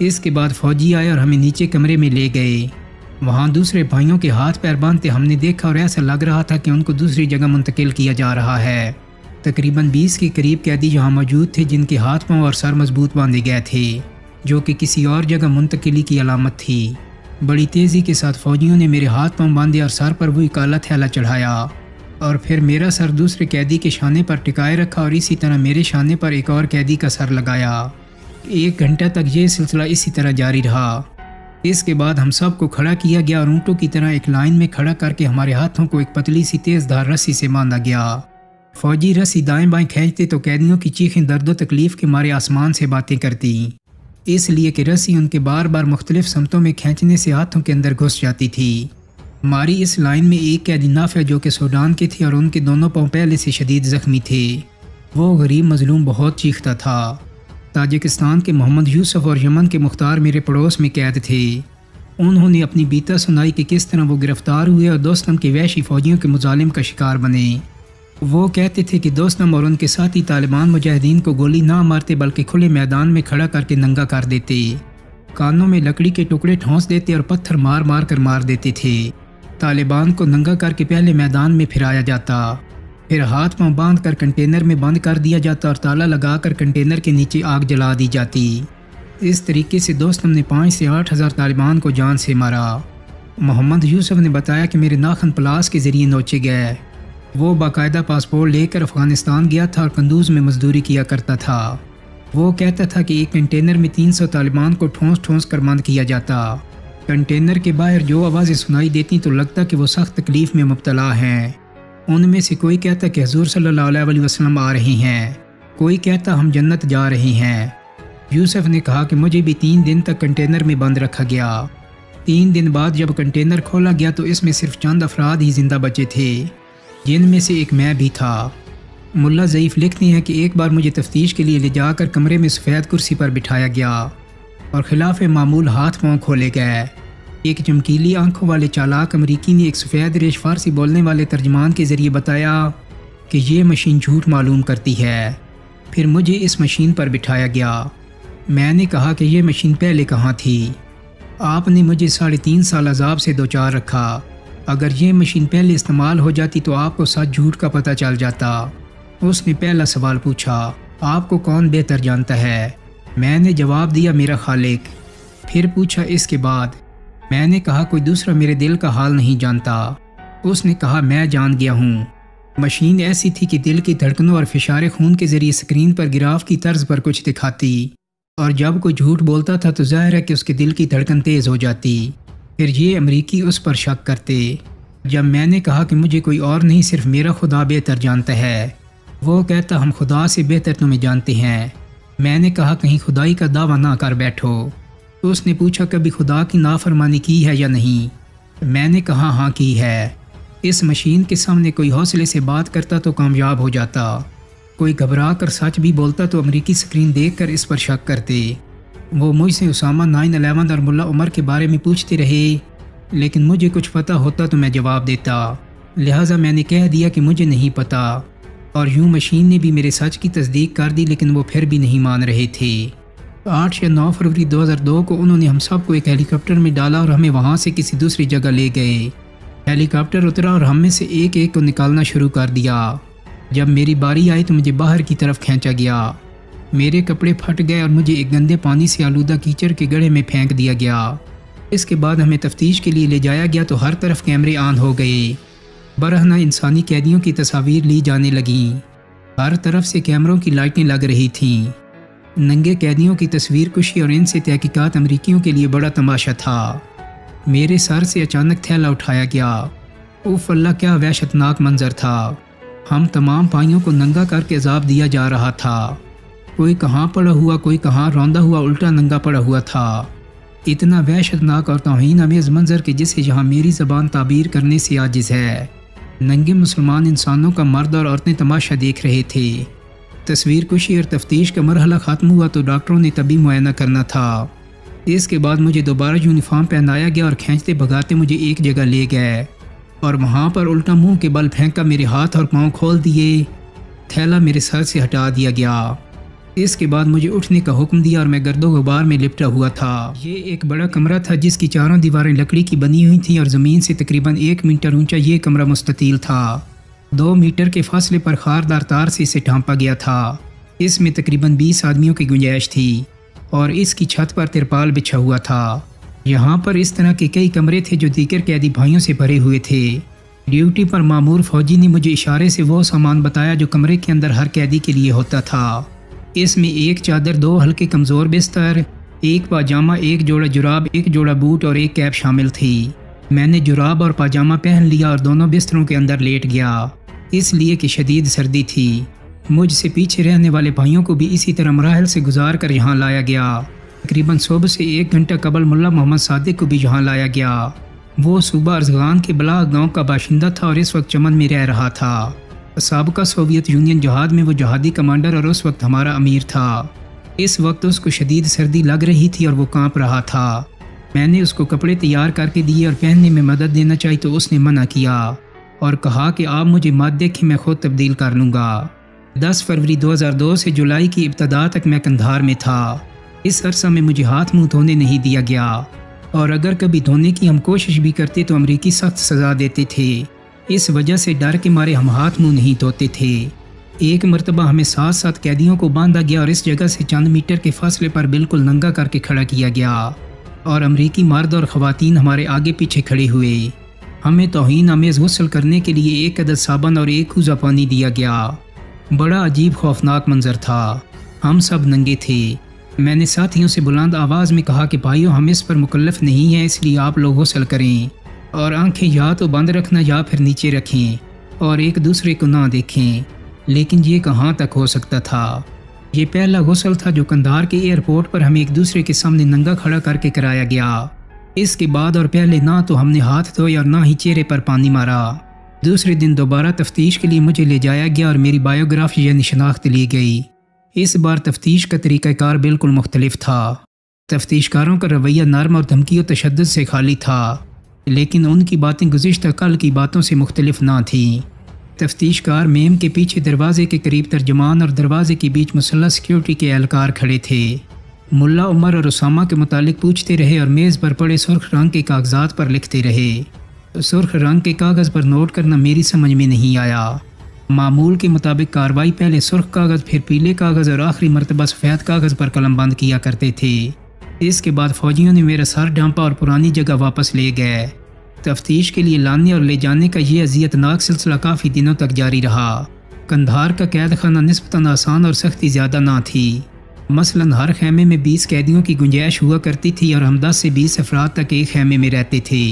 इसके बाद फ़ौजी आए और हमें नीचे कमरे में ले गए। वहाँ दूसरे भाइयों के हाथ पैर बांधते हमने देखा और ऐसा लग रहा था कि उनको दूसरी जगह मुंतकिल किया जा रहा है। तकरीबन 20 के करीब कैदी यहाँ मौजूद थे, जिनके हाथ पांव और सर मजबूत बांधे गए थे, जो कि किसी और जगह मुंतकिली की अलामत थी। बड़ी तेज़ी के साथ फ़ौजियों ने मेरे हाथ पांव बांधे और सर पर वही काला थैला चढ़ाया और फिर मेरा सर दूसरे कैदी के शाने पर टिकाए रखा और इसी तरह मेरे शाने पर एक और कैदी का सर लगाया। 1 घंटा तक ये सिलसिला इसी तरह जारी रहा। इसके बाद हम सब को खड़ा किया गया और ऊँटों की तरह एक लाइन में खड़ा करके हमारे हाथों को एक पतली सी तेज़ धार रस्सी से बांधा गया। फ़ौजी रस्सी दाएं बाएं खींचते तो कैदियों की चीखें दर्द व तकलीफ़ के मारे आसमान से बातें करती, इसलिए कि रस्सी उनके बार बार मुख्तलिफ समतों में खींचने से हाथों के अंदर घुस जाती थी। हमारी इस लाइन में एक कैदी नाफे जो कि सूडान के थे और उनके दोनों पाँव पहले से शदीद ज़ख्मी थे। वो गरीब मजलूम बहुत चीखता था। ताजिकिस्तान के मोहम्मद यूसुफ और यमन के मुख्तार मेरे पड़ोस में कैद थे। उन्होंने अपनी बीता सुनाई कि किस तरह वो गिरफ्तार हुए और दोस्तम के वहशी फ़ौजियों के मुजालिम का शिकार बने। वो कहते थे कि दोस्तम और उनके साथी तालिबान मुजाहिदीन को गोली ना मारते बल्कि खुले मैदान में खड़ा करके नंगा कर देते, कानों में लकड़ी के टुकड़े ठोंस देते और पत्थर मार मार कर मार देते थे। तालिबान को नंगा करके पहले मैदान में फिराया जाता, फिर हाथ पांव बांध कर कंटेनर में बंद कर दिया जाता और ताला लगाकर कंटेनर के नीचे आग जला दी जाती। इस तरीके से दोस्तम ने 5 से 8 हज़ार तालिबान को जान से मारा। मोहम्मद यूसुफ ने बताया कि मेरे नाखन प्लास के ज़रिए नोचे गए। वो बाकायदा पासपोर्ट लेकर अफ़गानिस्तान गया था और कंदूज में मजदूरी किया करता था। वो कहता था कि एक कंटेनर में 300 तालिबान को ठोंस ठोंस कर बंद किया जाता। कंटेनर के बाहर जो आवाज़ें सुनाई देती तो लगता कि वो सख्त तकलीफ़ में मुब्तला हैं। उनमें से कोई कहता कि हुज़ूर सल्लल्लाहु अलैहि वसल्लम आ रहे हैं, कोई कहता हम जन्नत जा रहे हैं। यूसुफ ने कहा कि मुझे भी 3 दिन तक कंटेनर में बंद रखा गया। 3 दिन बाद जब कंटेनर खोला गया तो इसमें सिर्फ चंद अफराद ही जिंदा बचे थे, जिनमें से एक मैं भी था। मुल्ला ज़ईफ़ लिखते हैं कि एक बार मुझे तफ्तीश के लिए ले जाकर कमरे में सफ़ेद कुर्सी पर बिठाया गया और खिलाफ मामूल हाथ पाँव खोले गए। एक चमकीली आंखों वाले चालाक अमरीकी ने एक सफ़ेद रेश फ़ारसी बोलने वाले तर्जमान के ज़रिए बताया कि ये मशीन झूठ मालूम करती है। फिर मुझे इस मशीन पर बिठाया गया। मैंने कहा कि ये मशीन पहले कहाँ थी। आपने मुझे 3.5 साल अजाब से दो चार रखा। अगर ये मशीन पहले इस्तेमाल हो जाती तो आपको सच झूठ का पता चल जाता। उसने पहला सवाल पूछा, आपको कौन बेहतर जानता है? मैंने जवाब दिया, मेरा खालिक। फिर पूछा, इसके बाद? मैंने कहा, कोई दूसरा मेरे दिल का हाल नहीं जानता। उसने कहा, मैं जान गया हूँ। मशीन ऐसी थी कि दिल की धड़कनों और फिशारे खून के ज़रिए स्क्रीन पर गिराफ की तर्ज पर कुछ दिखाती, और जब कोई झूठ बोलता था तो जाहिर है कि उसके दिल की धड़कन तेज़ हो जाती। फिर ये अमरीकी उस पर शक करते। जब मैंने कहा कि मुझे कोई और नहीं सिर्फ मेरा खुदा बेहतर जानता है, वो कहता, हम खुदा से बेहतर तुम्हें जानते हैं। मैंने कहा, कहीं खुदाई का दावा ना कर बैठो। तो उसने पूछा, कभी खुदा की नाफरमानी की है या नहीं? मैंने कहा, हाँ की है। इस मशीन के सामने कोई हौसले से बात करता तो कामयाब हो जाता, कोई घबरा कर सच भी बोलता तो अमरीकी स्क्रीन देखकर इस पर शक करते। वो मुझसे उसामा 9/11 और मुल्ला उमर के बारे में पूछते रहे, लेकिन मुझे कुछ पता होता तो मैं जवाब देता। लिहाजा मैंने कह दिया कि मुझे नहीं पता, और यूं मशीन ने भी मेरे सच की तस्दीक कर दी, लेकिन वो फिर भी नहीं मान रहे थे। 8 या 9 फरवरी 2002 को उन्होंने हम सबको एक हेलीकॉप्टर में डाला और हमें वहाँ से किसी दूसरी जगह ले गए। हेलीकॉप्टर उतरा और हम में से एक एक को निकालना शुरू कर दिया। जब मेरी बारी आई तो मुझे बाहर की तरफ खींचा गया। मेरे कपड़े फट गए और मुझे एक गंदे पानी से आलूदा कीचड़ के गड्ढे में फेंक दिया गया। इसके बाद हमें तफ्तीश के लिए ले जाया गया तो हर तरफ कैमरे ऑन हो गए। बरहना इंसानी कैदियों की तस्वीर ली जाने लगीं। हर तरफ से कैमरों की लाइटें लग रही थीं। नंगे कैदियों की तस्वीर कुशी और इनसे तहकीकात अमरीकियों के लिए बड़ा तमाशा था। मेरे सर से अचानक थैला उठाया गया। उफ अल्लाह, क्या वहशतनाक मंजर था। हम तमाम भाइयों को नंगा करके अजाब दिया जा रहा था। कोई कहाँ पड़ा हुआ, कोई कहाँ रौंदा हुआ उल्टा नंगा पड़ा हुआ था। इतना वहशतनाक और तौहीन अमेज़ मंजर कि जिसे यहाँ मेरी ज़बान ताबीर करने से आजिज़ है। नंगे मुसलमान इंसानों का मर्द और औरतें तमाशा देख रहे थे। तस्वीर कुशी और तफ्तीश का मरहला ख़त्म हुआ तो डॉक्टरों ने तभी मुआयना करना था। इसके बाद मुझे दोबारा यूनिफॉर्म पहनाया गया और खींचते भगाते मुझे एक जगह ले गए और वहाँ पर उल्टा मुंह के बल फेंका मेरे हाथ और पाँव खोल दिए। थैला मेरे सर से हटा दिया गया। इसके बाद मुझे उठने का हुक्म दिया और मैं गर्दो गुबार में लिपटा हुआ था। ये एक बड़ा कमरा था जिसकी चारों दीवारें लकड़ी की बनी हुई थीं और ज़मीन से तकरीबन 1 मीटर ऊंचा ये कमरा मुस्ततील था। 2 मीटर के फासले पर खारदार तार से इसे ढांपा गया था। इसमें तकरीबन 20 आदमियों की गुंजाइश थी और इसकी छत पर तिरपाल बिछा हुआ था। यहाँ पर इस तरह के कई कमरे थे जो दीगर कैदी भाइयों से भरे हुए थे। ड्यूटी पर मामूर फौजी ने मुझे इशारे से वो सामान बताया जो कमरे के अंदर हर कैदी के लिए होता था। इसमें एक चादर, 2 हल्के कमज़ोर बिस्तर, 1 पाजामा, 1 जोड़ा जुराब, 1 जोड़ा बूट और 1 कैप शामिल थी। मैंने जुराब और पाजामा पहन लिया और दोनों बिस्तरों के अंदर लेट गया, इसलिए कि शदीद सर्दी थी। मुझसे पीछे रहने वाले भाइयों को भी इसी तरह मराहल से गुजार कर यहाँ लाया गया। तकरीबन सुबह से 1 घंटा कबल मुल्ला मोहम्मद सादिक को भी यहाँ लाया गया। वो सूबा अर्जगान के बलाह गाँव का बाशिंदा था और इस वक्त चमन में रह रहा था। साबका सोवियत यूनियन जहाद में वो जहादी कमांडर और उस वक्त हमारा अमीर था। इस वक्त उसको शदीद सर्दी लग रही थी और वो कांप रहा था। मैंने उसको कपड़े तैयार करके दिए और पहनने में मदद देना चाहिए तो उसने मना किया और कहा कि आप मुझे मत देखें, मैं खुद तब्दील कर लूँगा। 10 फरवरी 2002 से जुलाई की इब्तदा तक मैं कंधार में था। इस अरसा में मुझे हाथ मुँह धोने नहीं दिया गया और अगर कभी धोने की हम कोशिश भी करते तो अमरीकी सख्त सज़ा देते थे। इस वजह से डर के मारे हम हाथ मुंह नहीं धोते थे। एक मरतबा हमें 7 कैदियों को बांधा गया और इस जगह से चंद मीटर के फासले पर बिल्कुल नंगा करके खड़ा किया गया और अमरीकी मर्द और ख़वातीन हमारे आगे पीछे खड़े हुए। हमें तौहीन आमेज़ गुस्ल करने के लिए 1 अदद साबन और 1 कूज़ा पानी दिया गया। बड़ा अजीब खौफनाक मंजर था। हम सब नंगे थे। मैंने साथियों से बुलंद आवाज़ में कहा कि भाइयों, हम इस पर मुकल्लफ नहीं हैं, इसलिए आप लोग गुस्ल करें और आंखें या तो बंद रखना या फिर नीचे रखें और एक दूसरे को ना देखें। लेकिन ये कहाँ तक हो सकता था। ये पहला गुस्ल था जो कंधार के एयरपोर्ट पर हमें एक दूसरे के सामने नंगा खड़ा करके कराया गया। इसके बाद और पहले ना तो हमने हाथ धोए और ना ही चेहरे पर पानी मारा। दूसरे दिन दोबारा तफ्तीश के लिए मुझे ले जाया गया और मेरी बायोग्राफी यानी शनाख्त ली गई। इस बार तफ्तीश का तरीक़ाकार बिल्कुल मुख्तलिफ था। तफ्तीशकारों का रवैया नरम और धमकी और तशद्दुद से खाली था, लेकिन उनकी बातें गुज़िश्ता कल की बातों से मुख्तलिफ ना थीं। तफ्तीशकार मेम के पीछे दरवाजे के करीब तर्जमान और दरवाजे के बीच मुसल्लह सिक्योरिटी के एहलकार खड़े थे। मुल्ला उमर और उसामा के मुतालिक पूछते रहे और मेज़ पर पड़े सुर्ख रंग के कागजात पर लिखते रहे। सुर्ख रंग के कागज़ पर नोट करना मेरी समझ में नहीं आया। मामूल के मुताबिक कार्रवाई पहले सुर्ख कागज़, फिर पीले कागज़ और आखिरी मरतबा सफ़ेद कागज़ पर कलम बंद किया करते थे। इसके बाद फौजियों ने मेरा सर ढांपा और पुरानी जगह वापस ले गए। तफ्तीश के लिए लाने और ले जाने का ये अजियतनाक सिलसिला काफ़ी दिनों तक जारी रहा। कंधार का कैद खाना निस्बतन आसान और सख्ती ज़्यादा ना थी। मसलन हर खेमे में 20 कैदियों की गुंजाइश हुआ करती थी और हम 10 से 20 अफराद तक एक खेमे में रहते थे।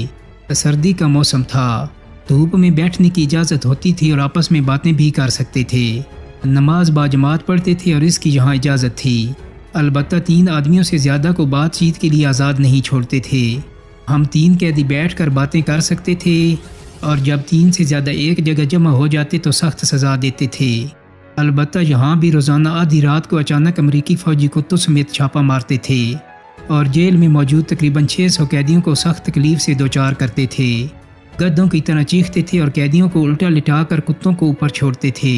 सर्दी का मौसम था, धूप में बैठने की इजाज़त होती थी और आपस में बातें भी कर सकते थे। नमाज बाजमात पढ़ते थे और इसकी यहाँ इजाज़त थी। अलबत्ता 3 आदमियों से ज़्यादा को बातचीत के लिए आज़ाद नहीं छोड़ते थे। हम 3 कैदी बैठकर बातें कर सकते थे और जब 3 से ज़्यादा एक जगह जमा हो जाते तो सख्त सज़ा देते थे। अलबत्ता यहाँ भी रोज़ाना आधी रात को अचानक अमरीकी फ़ौजी कुत्तों समेत छापा मारते थे और जेल में मौजूद तकरीबन 600 कैदियों को सख्त तकलीफ़ से दोचार करते थे। गद्दों की तरह चीखते थे और कैदियों को उल्टा लिटा कर कुत्तों को ऊपर छोड़ते थे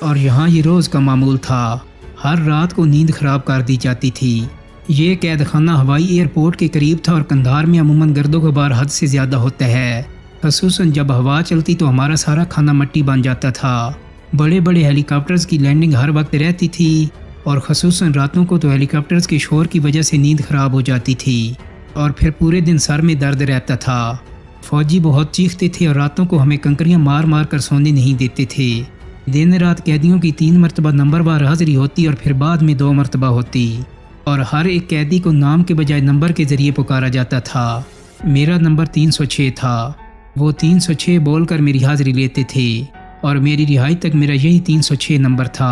और यहाँ ये रोज़ का मामूल था। हर रात को नींद ख़राब कर दी जाती थी। ये कैद खाना हवाई एयरपोर्ट के करीब था और कंधार में अमूमन गर्दो गुबार हद से ज़्यादा होता है। ख़ुसूसन जब हवा चलती तो हमारा सारा खाना मट्टी बन जाता था। बड़े बड़े हेलीकॉप्टर्स की लैंडिंग हर वक्त रहती थी और ख़ुसूसन रातों को तो हेलीकॉप्टर्स के शोर की वजह से नींद ख़राब हो जाती थी और फिर पूरे दिन सर में दर्द रहता था। फौजी बहुत चीखते थे और रातों को हमें कंकरियां मार मार कर सोने नहीं देते थे। दिन रात कैदियों की 3 मरतबा नंबरवार हाजिरी होती और फिर बाद में 2 मरतबा होती, और हर एक कैदी को नाम के बजाय नंबर के ज़रिए पुकारा जाता था। मेरा नंबर 306 था। वो 306 बोलकर मेरी हाजिरी लेते थे और मेरी रिहाई तक मेरा यही 306 नंबर था।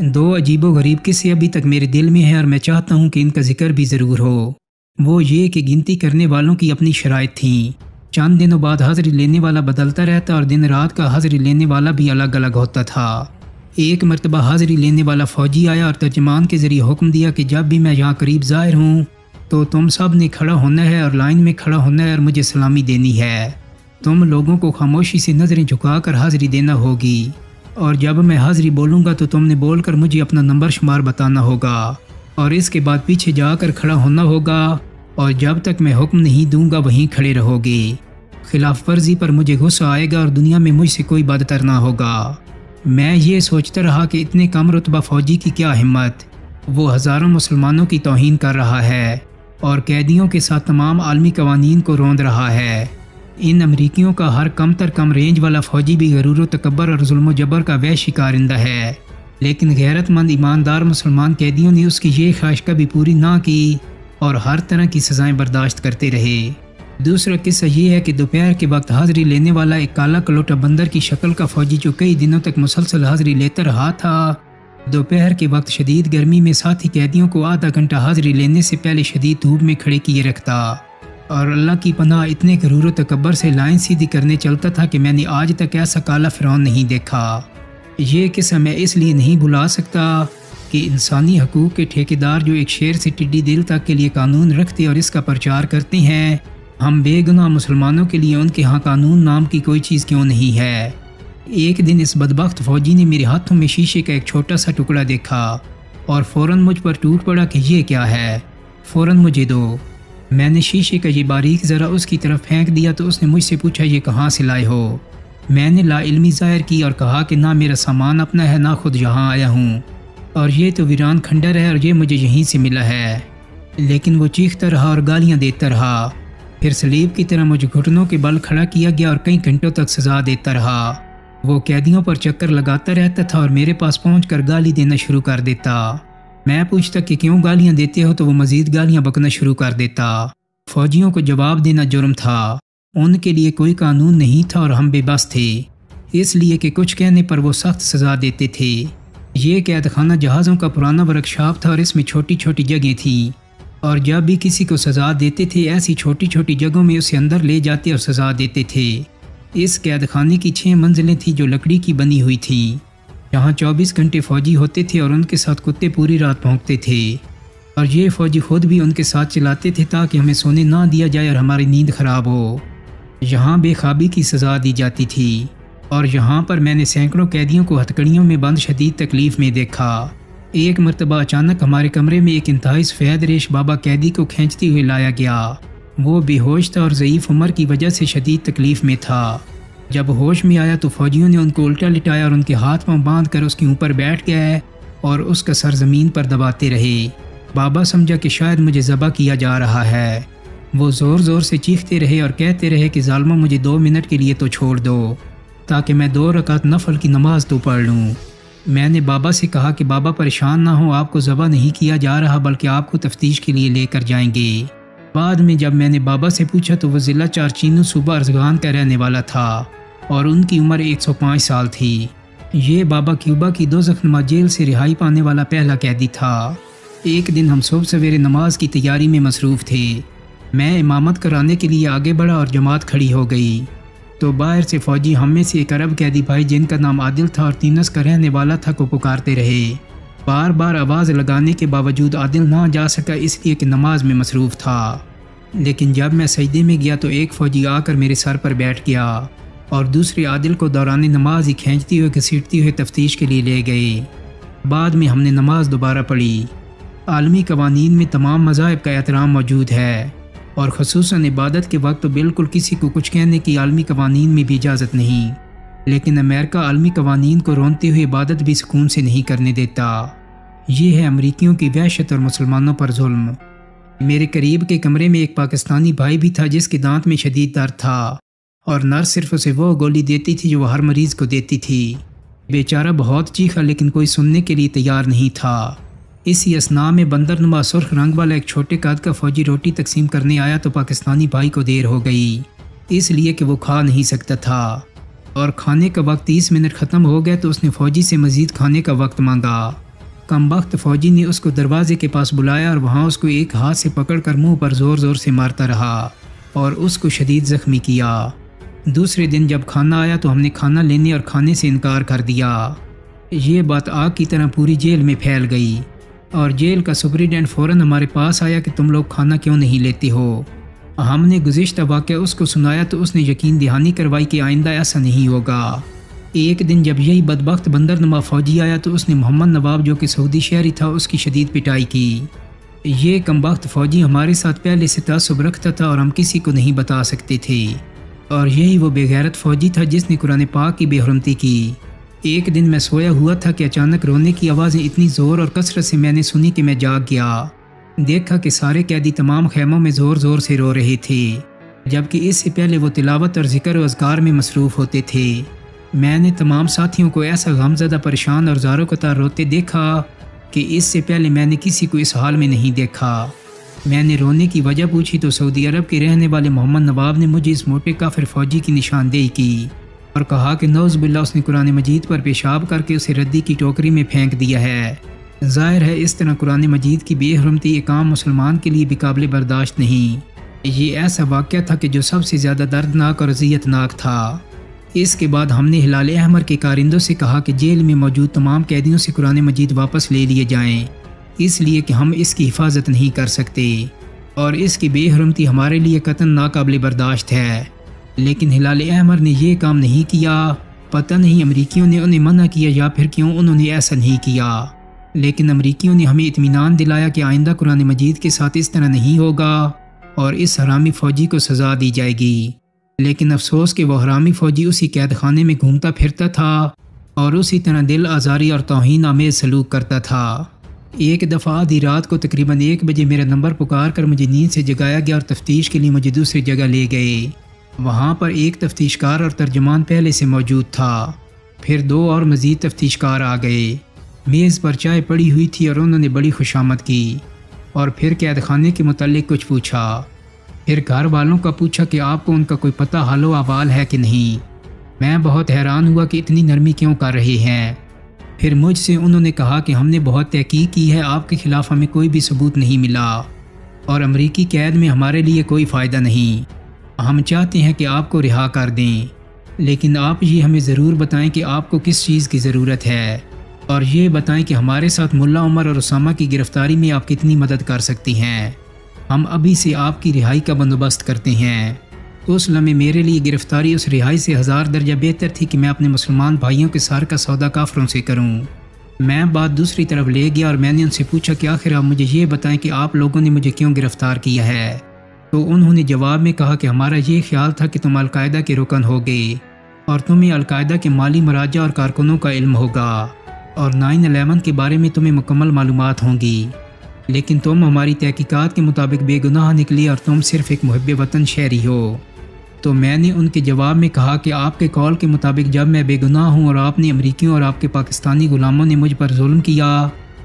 2 अजीबो गरीब किस्से अभी तक मेरे दिल में हैं और मैं चाहता हूँ कि इनका जिक्र भी ज़रूर हो। वो ये कि गिनती करने वालों की अपनी शराइत थी। चंद दिनों बाद हाजिरी लेने वाला बदलता रहता और दिन रात का हाजिरी लेने वाला भी अलग अलग होता था। एक मरतबा हाजिरी लेने वाला फ़ौजी आया और तर्जमान के ज़रिए हुक्म दिया कि जब भी मैं यहाँ करीब ज़ाहिर हूँ तो तुम सब ने खड़ा होना है और लाइन में खड़ा होना है और मुझे सलामी देनी है। तुम लोगों को खामोशी से नज़रें झुकाकर हाजिरी देना होगी, और जब मैं हाजिरी बोलूँगा तो तुमने बोलकर मुझे अपना नंबर शुमार बताना होगा, और इसके बाद पीछे जाकर खड़ा होना होगा, और जब तक मैं हुक्म नहीं दूंगा वहीं खड़े रहोगे। खिलाफ वर्जी पर मुझे गुस्सा आएगा और दुनिया में मुझसे कोई बदतर ना होगा। मैं ये सोचता रहा कि इतने कम रुतबा फ़ौजी की क्या हिम्मत, वो हज़ारों मुसलमानों की तौहीन कर रहा है और कैदियों के साथ तमाम आलमी कवानीन को रौंद रहा है। इन अमरीकियों का हर कम तर कम रेंज वाला फ़ौजी भी गरूर तकब्बर और जुल्म जबर का वह शिकारिंदा है, लेकिन गैरतमंद ईमानदार मुसलमान कैदियों ने उसकी ये ख्वाहिश कभी पूरी ना की और हर तरह की सज़ाएं बर्दाश्त करते रहे। दूसरा किस्सा ये है कि दोपहर के वक्त हाजिरी लेने वाला एक काला कलोटा बंदर की शक्ल का फ़ौजी जो कई दिनों तक मुसलसल हाजिरी लेता रहा था, दोपहर के वक्त शदीद गर्मी में साथी कैदियों को आधा घंटा हाजिरी लेने से पहले शदीद धूप में खड़े किए रखता, और अल्लाह की पनाह इतने गरूर तकब्बर से लाइन सीधी करने चलता था कि मैंने आज तक ऐसा काला फ़िरौन नहीं देखा। ये किस्सा मैं इसलिए नहीं भुला सकता कि इंसानी हकूक़ के ठेकेदार जो एक शेर से टिड्डी दिल तक के लिए कानून रखते और इसका प्रचार करते हैं, हम बेगुनाह मुसलमानों के लिए उनके यहाँ कानून नाम की कोई चीज़ क्यों नहीं है। एक दिन इस बदबख्त फ़ौजी ने मेरे हाथों में शीशे का एक छोटा सा टुकड़ा देखा और फ़ौरन मुझ पर टूट पड़ा कि ये क्या है, फ़ौरन मुझे दो। मैंने शीशे का ये बारीक ज़रा उसकी तरफ फेंक दिया तो उसने मुझसे पूछा ये कहाँ से लाए हो। मैंने लाइल्मी ज़ाहिर की और कहा कि ना मेरा सामान अपना है ना खुद यहाँ आया हूँ, और ये तो वीरान खंडर है और ये मुझे यहीं से मिला है। लेकिन वो चीखता रहा और गालियाँ देता रहा। फिर सलीब की तरह मुझे घुटनों के बल खड़ा किया गया और कई घंटों तक सज़ा देता रहा। वो कैदियों पर चक्कर लगाता रहता था और मेरे पास पहुंचकर गाली देना शुरू कर देता। मैं पूछता कि क्यों गालियां देते हो तो वो मज़ीद गालियां बकना शुरू कर देता। फ़ौजियों को जवाब देना जुर्म था, उनके लिए कोई कानून नहीं था और हम बेबस थे, इसलिए कि कुछ कहने पर वो सख्त सज़ा देते थे। ये कैद खाना जहाज़ों का पुराना वर्कशॉप था और इसमें छोटी छोटी जगह थी, और जब भी किसी को सज़ा देते थे ऐसी छोटी छोटी जगहों में उसे अंदर ले जाते और सज़ा देते थे। इस कैद खाने की 6 मंजिलें थीं जो लकड़ी की बनी हुई थी। यहाँ 24 घंटे फ़ौजी होते थे और उनके साथ कुत्ते पूरी रात भौंकते थे, और ये फ़ौजी खुद भी उनके साथ चलाते थे ताकि हमें सोने ना दिया जाए और हमारी नींद ख़राब हो। यहाँ बेखाबी की सज़ा दी जाती थी, और यहाँ पर मैंने सैकड़ों कैदियों को हथकड़ियों में बंद शदीद तकलीफ़ में देखा। एक मरतबा अचानक हमारे कमरे में एक इंतहाई सफ़ेद रेश बाबा कैदी को खींचते हुए लाया गया। वो बेहोश था और ज़ईफ़ उम्र की वजह से शदीद तकलीफ़ में था। जब होश में आया तो फ़ौजियों ने उनको उल्टा लिटाया और उनके हाथ पांव बांध कर उसके ऊपर बैठ गए और उसका सर ज़मीन पर दबाते रहे। बाबा समझा कि शायद मुझे ज़बह किया जा रहा है। वो ज़ोर ज़ोर से चीखते रहे और कहते रहे कि ज़ालिमों मुझे 2 मिनट के लिए तो छोड़ दो ताकि मैं 2 रकात नफल की नमाज तो पढ़ लूँ। मैंने बाबा से कहा कि बाबा परेशान ना हो, आपको ज़बह नहीं किया जा रहा बल्कि आपको तफ्तीश के लिए लेकर जाएंगे। बाद में जब मैंने बाबा से पूछा तो वह ज़िला चारचीनू सूबा अरज़गान का रहने वाला था और उनकी उम्र 105 साल थी। ये बाबा क्यूबा की दोज़खनुमा जेल से रिहाई पाने वाला पहला कैदी था। एक दिन हम सुबह सवेरे नमाज की तैयारी में मसरूफ़ थे। मैं इमामत कराने के लिए आगे बढ़ा और जमात खड़ी हो गई तो बाहर से फ़ौजी हम में से एक अरब कैदी भाई जिनका नाम आदिल था और तीनस का रहने वाला था को पुकारते रहे। बार बार आवाज़ लगाने के बावजूद आदिल ना जा सका इसलिए कि नमाज में मसरूफ़ था। लेकिन जब मैं सजदे में गया तो एक फ़ौजी आकर मेरे सर पर बैठ गया और दूसरे आदिल को दौरान नमाज ही खींचते हुए घसीटते हुए तफ्तीश के लिए ले गए। बाद में हमने नमाज दोबारा पढ़ी। आलमी कवानीन में तमाम मज़ाहिब का एहतराम मौजूद है और ख़ुसूसन इबादत के वक्त तो बिल्कुल किसी को कुछ कहने की आलमी कवानीन में भी इजाज़त नहीं। लेकिन अमेरिका आलमी कवानीन को रोनते हुए इबादत भी सुकून से नहीं करने देता। ये है अमरीकियों की वहशत और मुसलमानों पर जुल्म। मेरे करीब के कमरे में एक पाकिस्तानी भाई भी था जिसके दांत में शदीद दर्द था और नर्स सिर्फ उसे वो गोली देती थी जो वह हर मरीज़ को देती थी। बेचारा बहुत चीखा लेकिन कोई सुनने के लिए तैयार नहीं था। इसी असना में बंदरनुमा सुर्ख रंग वाला एक छोटे कद का फौजी रोटी तकसीम करने आया तो पाकिस्तानी भाई को देर हो गई, इसलिए कि वो खा नहीं सकता था और खाने का वक्त 30 मिनट ख़त्म हो गया तो उसने फ़ौजी से मज़ीद खाने का वक्त मांगा। कमबख्त फ़ौजी ने उसको दरवाजे के पास बुलाया और वहाँ उसको एक हाथ से पकड़कर मुंह पर ज़ोर ज़ोर से मारता रहा और उसको शदीद ज़ख्मी किया। दूसरे दिन जब खाना आया तो हमने खाना लेने और खाने से इनकार कर दिया। ये बात आग की तरह पूरी जेल में फैल गई और जेल का सुपरिटेंडेंट फ़ौरन हमारे पास आया कि तुम लोग खाना क्यों नहीं लेते हो। हमने गुज़िश्ता वाक़या उसको सुनाया तो उसने यकीन दहानी करवाई कि आइंदा ऐसा नहीं होगा। एक दिन जब यही बदबख्त बंदरनुमा फ़ौजी आया तो उसने मोहम्मद नवाब जो कि सऊदी शहरी था उसकी शदीद पिटाई की। ये कमबख्त फ़ौजी हमारे साथ पहले से तासुब रखता था और हम किसी को नहीं बता सकते थे और यही वो बेगैरत फ़ौजी था जिसने कुरान पाक की बेहुरमती की। एक दिन मैं सोया हुआ था कि अचानक रोने की आवाज़ें इतनी ज़ोर और कसरत से मैंने सुनी कि मैं जाग गया। देखा कि सारे कैदी तमाम खैमों में ज़ोर ज़ोर से रो रहे थे, जबकि इससे पहले वो तिलावत और ज़िक्र और अज़कार में मसरूफ़ होते थे। मैंने तमाम साथियों को ऐसा गमज़दा, परेशान और ज़ारो कतार रोते देखा कि इससे पहले मैंने किसी को इस हाल में नहीं देखा। मैंने रोने की वजह पूछी तो सऊदी अरब के रहने वाले मोहम्मद नवाब ने मुझे इस मोटे काफिर फ़ौजी की निशानदेही की और कहा कि नौज़ बिल्लाह उसने कुरान मजीद पर पेशाब करके उसे रद्दी की टोकरी में फेंक दिया है। ज़ाहिर है इस तरह कुरान मजीद की बेहुरमती एक आम मुसलमान के लिए भी काबिल बर्दाश्त नहीं। ये ऐसा वाक़या था कि जो सबसे ज़्यादा दर्दनाक और अज़ियतनाक था। इसके बाद हमने हिलाल अहमर के कारिंदों से कहा कि जेल में मौजूद तमाम कैदियों से कुरान मजीद वापस ले लिए जाएं, इसलिए कि हम इसकी हिफाजत नहीं कर सकते और इसकी बेहुरमती हमारे लिए कतन नाकाबिल बर्दाश्त है। लेकिन हिलाल अहमर ने यह काम नहीं किया। पता नहीं अमरीकियों ने उन्हें मना किया या फिर क्यों उन्होंने ऐसा नहीं किया, लेकिन अमरीकियों ने हमें इत्मीनान दिलाया कि आइंदा कुरान मजीद के साथ इस तरह नहीं होगा और इस हरामी फ़ौजी को सज़ा दी जाएगी। लेकिन अफसोस कि वह हरामी फ़ौजी उसी कैद खाने में घूमता फिरता था और उसी तरह दिल आज़ारी और तौहीन आमेज़ सलूक करता था। एक दफ़ा आधी रात को तकरीबन 1 बजे मेरा नंबर पुकार कर मुझे नींद से जगाया गया और तफ्तीश के लिए मुझे दूसरी जगह ले गए। वहाँ पर एक तफ्तीशकार और तर्जुमान पहले से मौजूद था। फिर 2 और मज़ीद तफ्तीशकार आ गए। मेज़ पर चाय पड़ी हुई थी और उन्होंने बड़ी खुशामद की और फिर कैद खाने के मुताल्लिक कुछ पूछा। फिर घर वालों का पूछा कि आपको उनका कोई पता हालो अहवाल है कि नहीं। मैं बहुत हैरान हुआ कि इतनी नरमी क्यों कर रहे हैं। फिर मुझसे उन्होंने कहा कि हमने बहुत तहकीक की है, आपके ख़िलाफ़ हमें कोई भी सबूत नहीं मिला और अमरीकी कैद में हमारे लिए कोई फ़ायदा नहीं। हम चाहते हैं कि आपको रिहा कर दें, लेकिन आप ये हमें ज़रूर बताएं कि आपको किस चीज़ की ज़रूरत है और ये बताएं कि हमारे साथ मुल्ला उमर और उसामा की गिरफ़्तारी में आप कितनी मदद कर सकती हैं। हम अभी से आपकी रिहाई का बंदोबस्त करते हैं। उस लम्हे मेरे लिए गिरफ़्तारी उस रिहाई से 1000 दर्जा बेहतर थी कि मैं अपने मुसलमान भाइयों के सार का सौदा काफरों से करूं। मैं बात दूसरी तरफ ले गया और मैंने उनसे पूछा कि आखिर आप मुझे ये बताएं कि आप लोगों ने मुझे क्यों गिरफ़्तार किया है। तो उन्होंने जवाब में कहा कि हमारा ये ख्याल था कि तुम अलकायदा के रुकन होगे और तुम्हें अलकायदा के माली मराजा और कारकुनों का इल्म होगा और 9/11 के बारे में तुम्हें मुकम्मल मालूमात होंगी, लेकिन तुम हमारी तहकीकात के मुताबिक बेगुनाह निकली और तुम सिर्फ़ एक मुहब्बे वतन शहरी हो। तो मैंने उनके जवाब में कहा कि आपके कौल के मुताबिक जब मैं बेगुनाह हूँ और आपने अमरीकियों और आपके पाकिस्तानी गुलामों ने मुझ पर जुल्म किया,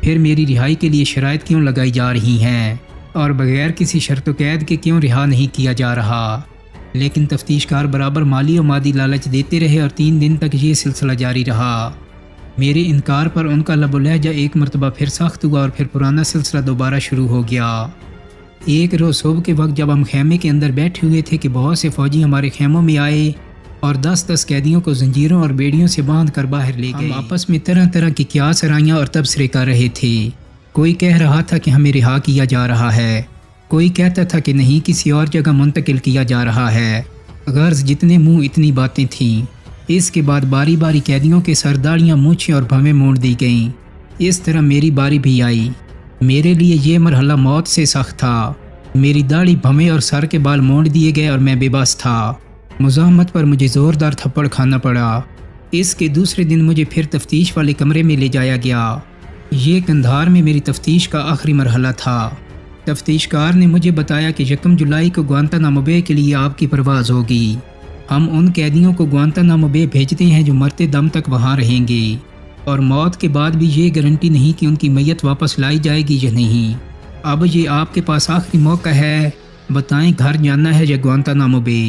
फिर मेरी रिहाई के लिए शराइत क्यों लगाई जा रही हैं और बगैर किसी शर्त कैद के क्यों रिहा नहीं किया जा रहा। लेकिन तफ्तीशकार बराबर माली और मादी लालच देते रहे और 3 दिन तक ये सिलसिला जारी रहा। मेरे इनकार पर उनका लबो लहजा एक मरतबा फिर सख्त हुआ और फिर पुराना सिलसिला दोबारा शुरू हो गया। एक रोज़ सुबह के वक्त जब हम खेमे के अंदर बैठे हुए थे कि बहुत से फ़ौजी हमारे खेमों में आए और 10-10 कैदियों को जंजीरों और बेड़ियों से बांध कर बाहर ले गए। हम आपस में तरह तरह की क़ियास आराइयाँ और तबसरे कर रहे थे। कोई कह रहा था कि हमें रिहा किया जा रहा है, कोई कहता था कि नहीं किसी और जगह मुंतकिल किया जा रहा है। गर्ज जितने मुँह इतनी बातें थीं। इसके बाद बारी बारी कैदियों के सरदारियाँ, मूछें और भवें मोड़ दी गईं। इस तरह मेरी बारी भी आई। मेरे लिए ये मरहला मौत से सख्त था। मेरी दाढ़ी, भवें और सर के बाल मोड़ दिए गए और मैं बेबस था। मुज़ाहमत पर मुझे ज़ोरदार थप्पड़ खाना पड़ा। इसके दूसरे दिन मुझे फिर तफ्तीश वाले कमरे में ले जाया गया। ये कंधार में मेरी तफ्तीश का आखिरी मरहला था। तफ्तीशकार ने मुझे बताया कि 1 जुलाई को ग्वांतानामो बे के लिए आपकी परवाज़ होगी। हम उन कैदियों को ग्वांतानामो बे भेजते हैं जो मरते दम तक वहाँ रहेंगे और मौत के बाद भी ये गारंटी नहीं कि उनकी मैयत वापस लाई जाएगी या नहीं। अब ये आपके पास आखिरी मौका है, बताएं घर जाना है या ग्वांतानामो बे।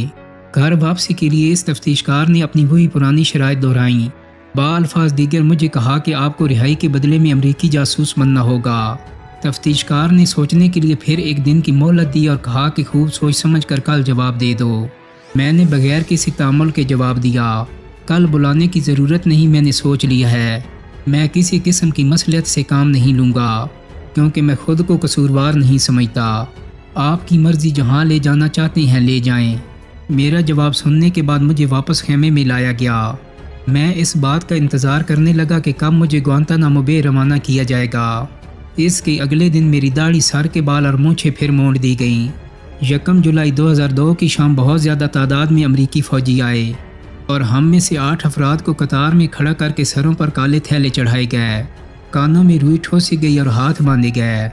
घर वापसी के लिए इस तफ्तीशकार ने अपनी वही पुरानी शराइत दोहराई। बाल्फाज दीगर मुझे कहा कि आपको रिहाई के बदले में अमरीकी जासूस बनना होगा। तफ्तीशकार ने सोचने के लिए फिर एक दिन की मोहलत दी और कहा कि खूब सोच समझ कर कल जवाब दे दो। मैंने बगैर किसी तामुल के जवाब दिया, कल बुलाने की ज़रूरत नहीं, मैंने सोच लिया है। मैं किसी किस्म की मसलियत से काम नहीं लूँगा क्योंकि मैं खुद को कसूरवार नहीं समझता। आपकी मर्ज़ी, जहाँ ले जाना चाहते हैं ले जाएं। मेरा जवाब सुनने के बाद मुझे वापस खेमे में लाया गया। मैं इस बात का इंतज़ार करने लगा कि कब मुझे ग्वांतानामो बे रवाना किया जाएगा। इसके अगले दिन मेरी दाढ़ी, सर के बाल और मूंछें फिर मोड़ दी गईं। 1 जुलाई 2002 की शाम बहुत ज़्यादा तादाद में अमरीकी फ़ौजी आए और हम में से 8 अफराद को कतार में खड़ा करके सरों पर काले थैले चढ़ाए गए, कानों में रुई ठोसी गई और हाथ बांधे गए।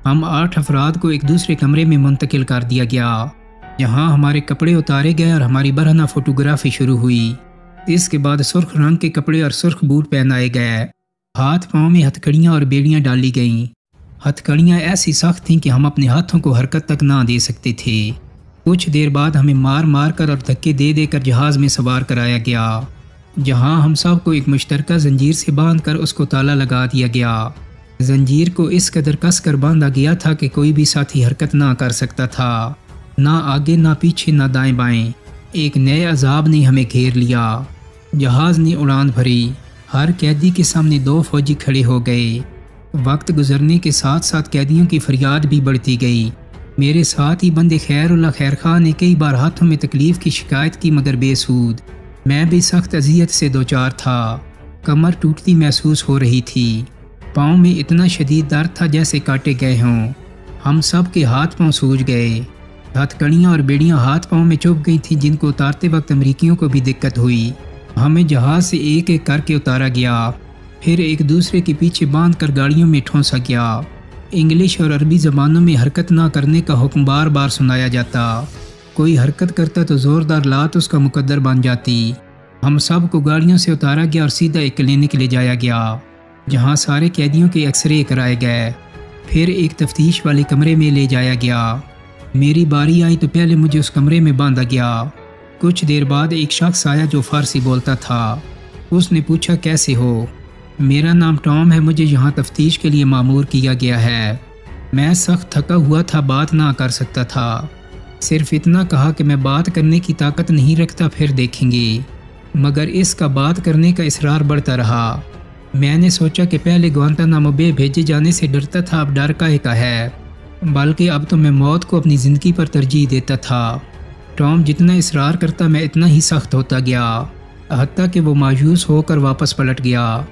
हम 8 अफराद को एक दूसरे कमरे में मुंतकिल कर दिया गया, जहाँ हमारे कपड़े उतारे गए और हमारी बरहना फोटोग्राफी शुरू हुई। इसके बाद सुर्ख रंग के कपड़े और सुर्ख बूट पहनाए गए। हाथ पाँव में हथकड़ियाँ और बेड़ियाँ डाली गईं। हथकड़ियाँ ऐसी सख्त थीं कि हम अपने हाथों को हरकत तक ना दे सकते थे। कुछ देर बाद हमें मार मार कर और धक्के दे देकर जहाज़ में सवार कराया गया, जहाँ हम सब को एक मुश्तरका जंजीर से बांध कर उसको ताला लगा दिया गया। जंजीर को इस कदर कस कर बांधा गया था कि कोई भी साथी हरकत ना कर सकता था, ना आगे ना पीछे ना दाएं बाएं। एक नए अजाब ने हमें घेर लिया। जहाज़ ने उड़ान भरी। हर कैदी के सामने 2 फौजी खड़े हो गए। वक्त गुजरने के साथ साथ कैदियों की फरियाद भी बढ़ती गई। मेरे साथ ही बंदे खैरुल्लाह खैर खान ने कई बार हाथों में तकलीफ़ की शिकायत की, मगर बेसूद। मैं भी सख्त अजियत से दो चार था। कमर टूटती महसूस हो रही थी। पाँव में इतना शदीद दर्द था जैसे काटे गए हों। हम सब के हाथ पाँव सूज गए। हथकड़ियाँ और बेड़ियाँ हाथ पाँव में चुभ गई थीं, जिनको उतारते वक्त अमरीकियों को भी दिक्कत हुई। हमें जहाज़ से एक एक करके उतारा गया, फिर एक दूसरे के पीछे बांध कर गाड़ियों में ठोंसा गया। इंग्लिश और अरबी ज़बानों में हरकत ना करने का हुक्म बार बार सुनाया जाता। कोई हरकत करता तो ज़ोरदार लात उसका मुकद्दर बन जाती। हम सब को गाड़ियों से उतारा गया और सीधा एक क्लिनिक ले जाया गया, जहाँ सारे कैदियों के एक्सरे कराए गए। फिर एक तफ्तीश वाले कमरे में ले जाया गया। मेरी बारी आई तो पहले मुझे उस कमरे में बांधा गया। कुछ देर बाद एक शख्स आया जो फ़ारसी बोलता था। उसने पूछा, कैसे हो? मेरा नाम टॉम है, मुझे यहाँ तफ्तीश के लिए मामूर किया गया है। मैं सख्त थका हुआ था, बात ना कर सकता था। सिर्फ इतना कहा कि मैं बात करने की ताकत नहीं रखता, फिर देखेंगे। मगर इसका बात करने का इसरार बढ़ता रहा। मैंने सोचा कि पहले ग्वांतानामो बे भेजे जाने से डरता था, अब डर काहे का है, बल्कि अब तो मैं मौत को अपनी ज़िंदगी पर तरजीह देता था। टॉम जितना इसरार करता मैं इतना ही सख्त होता गया, हत्ता कि वो मायूस होकर वापस पलट गया।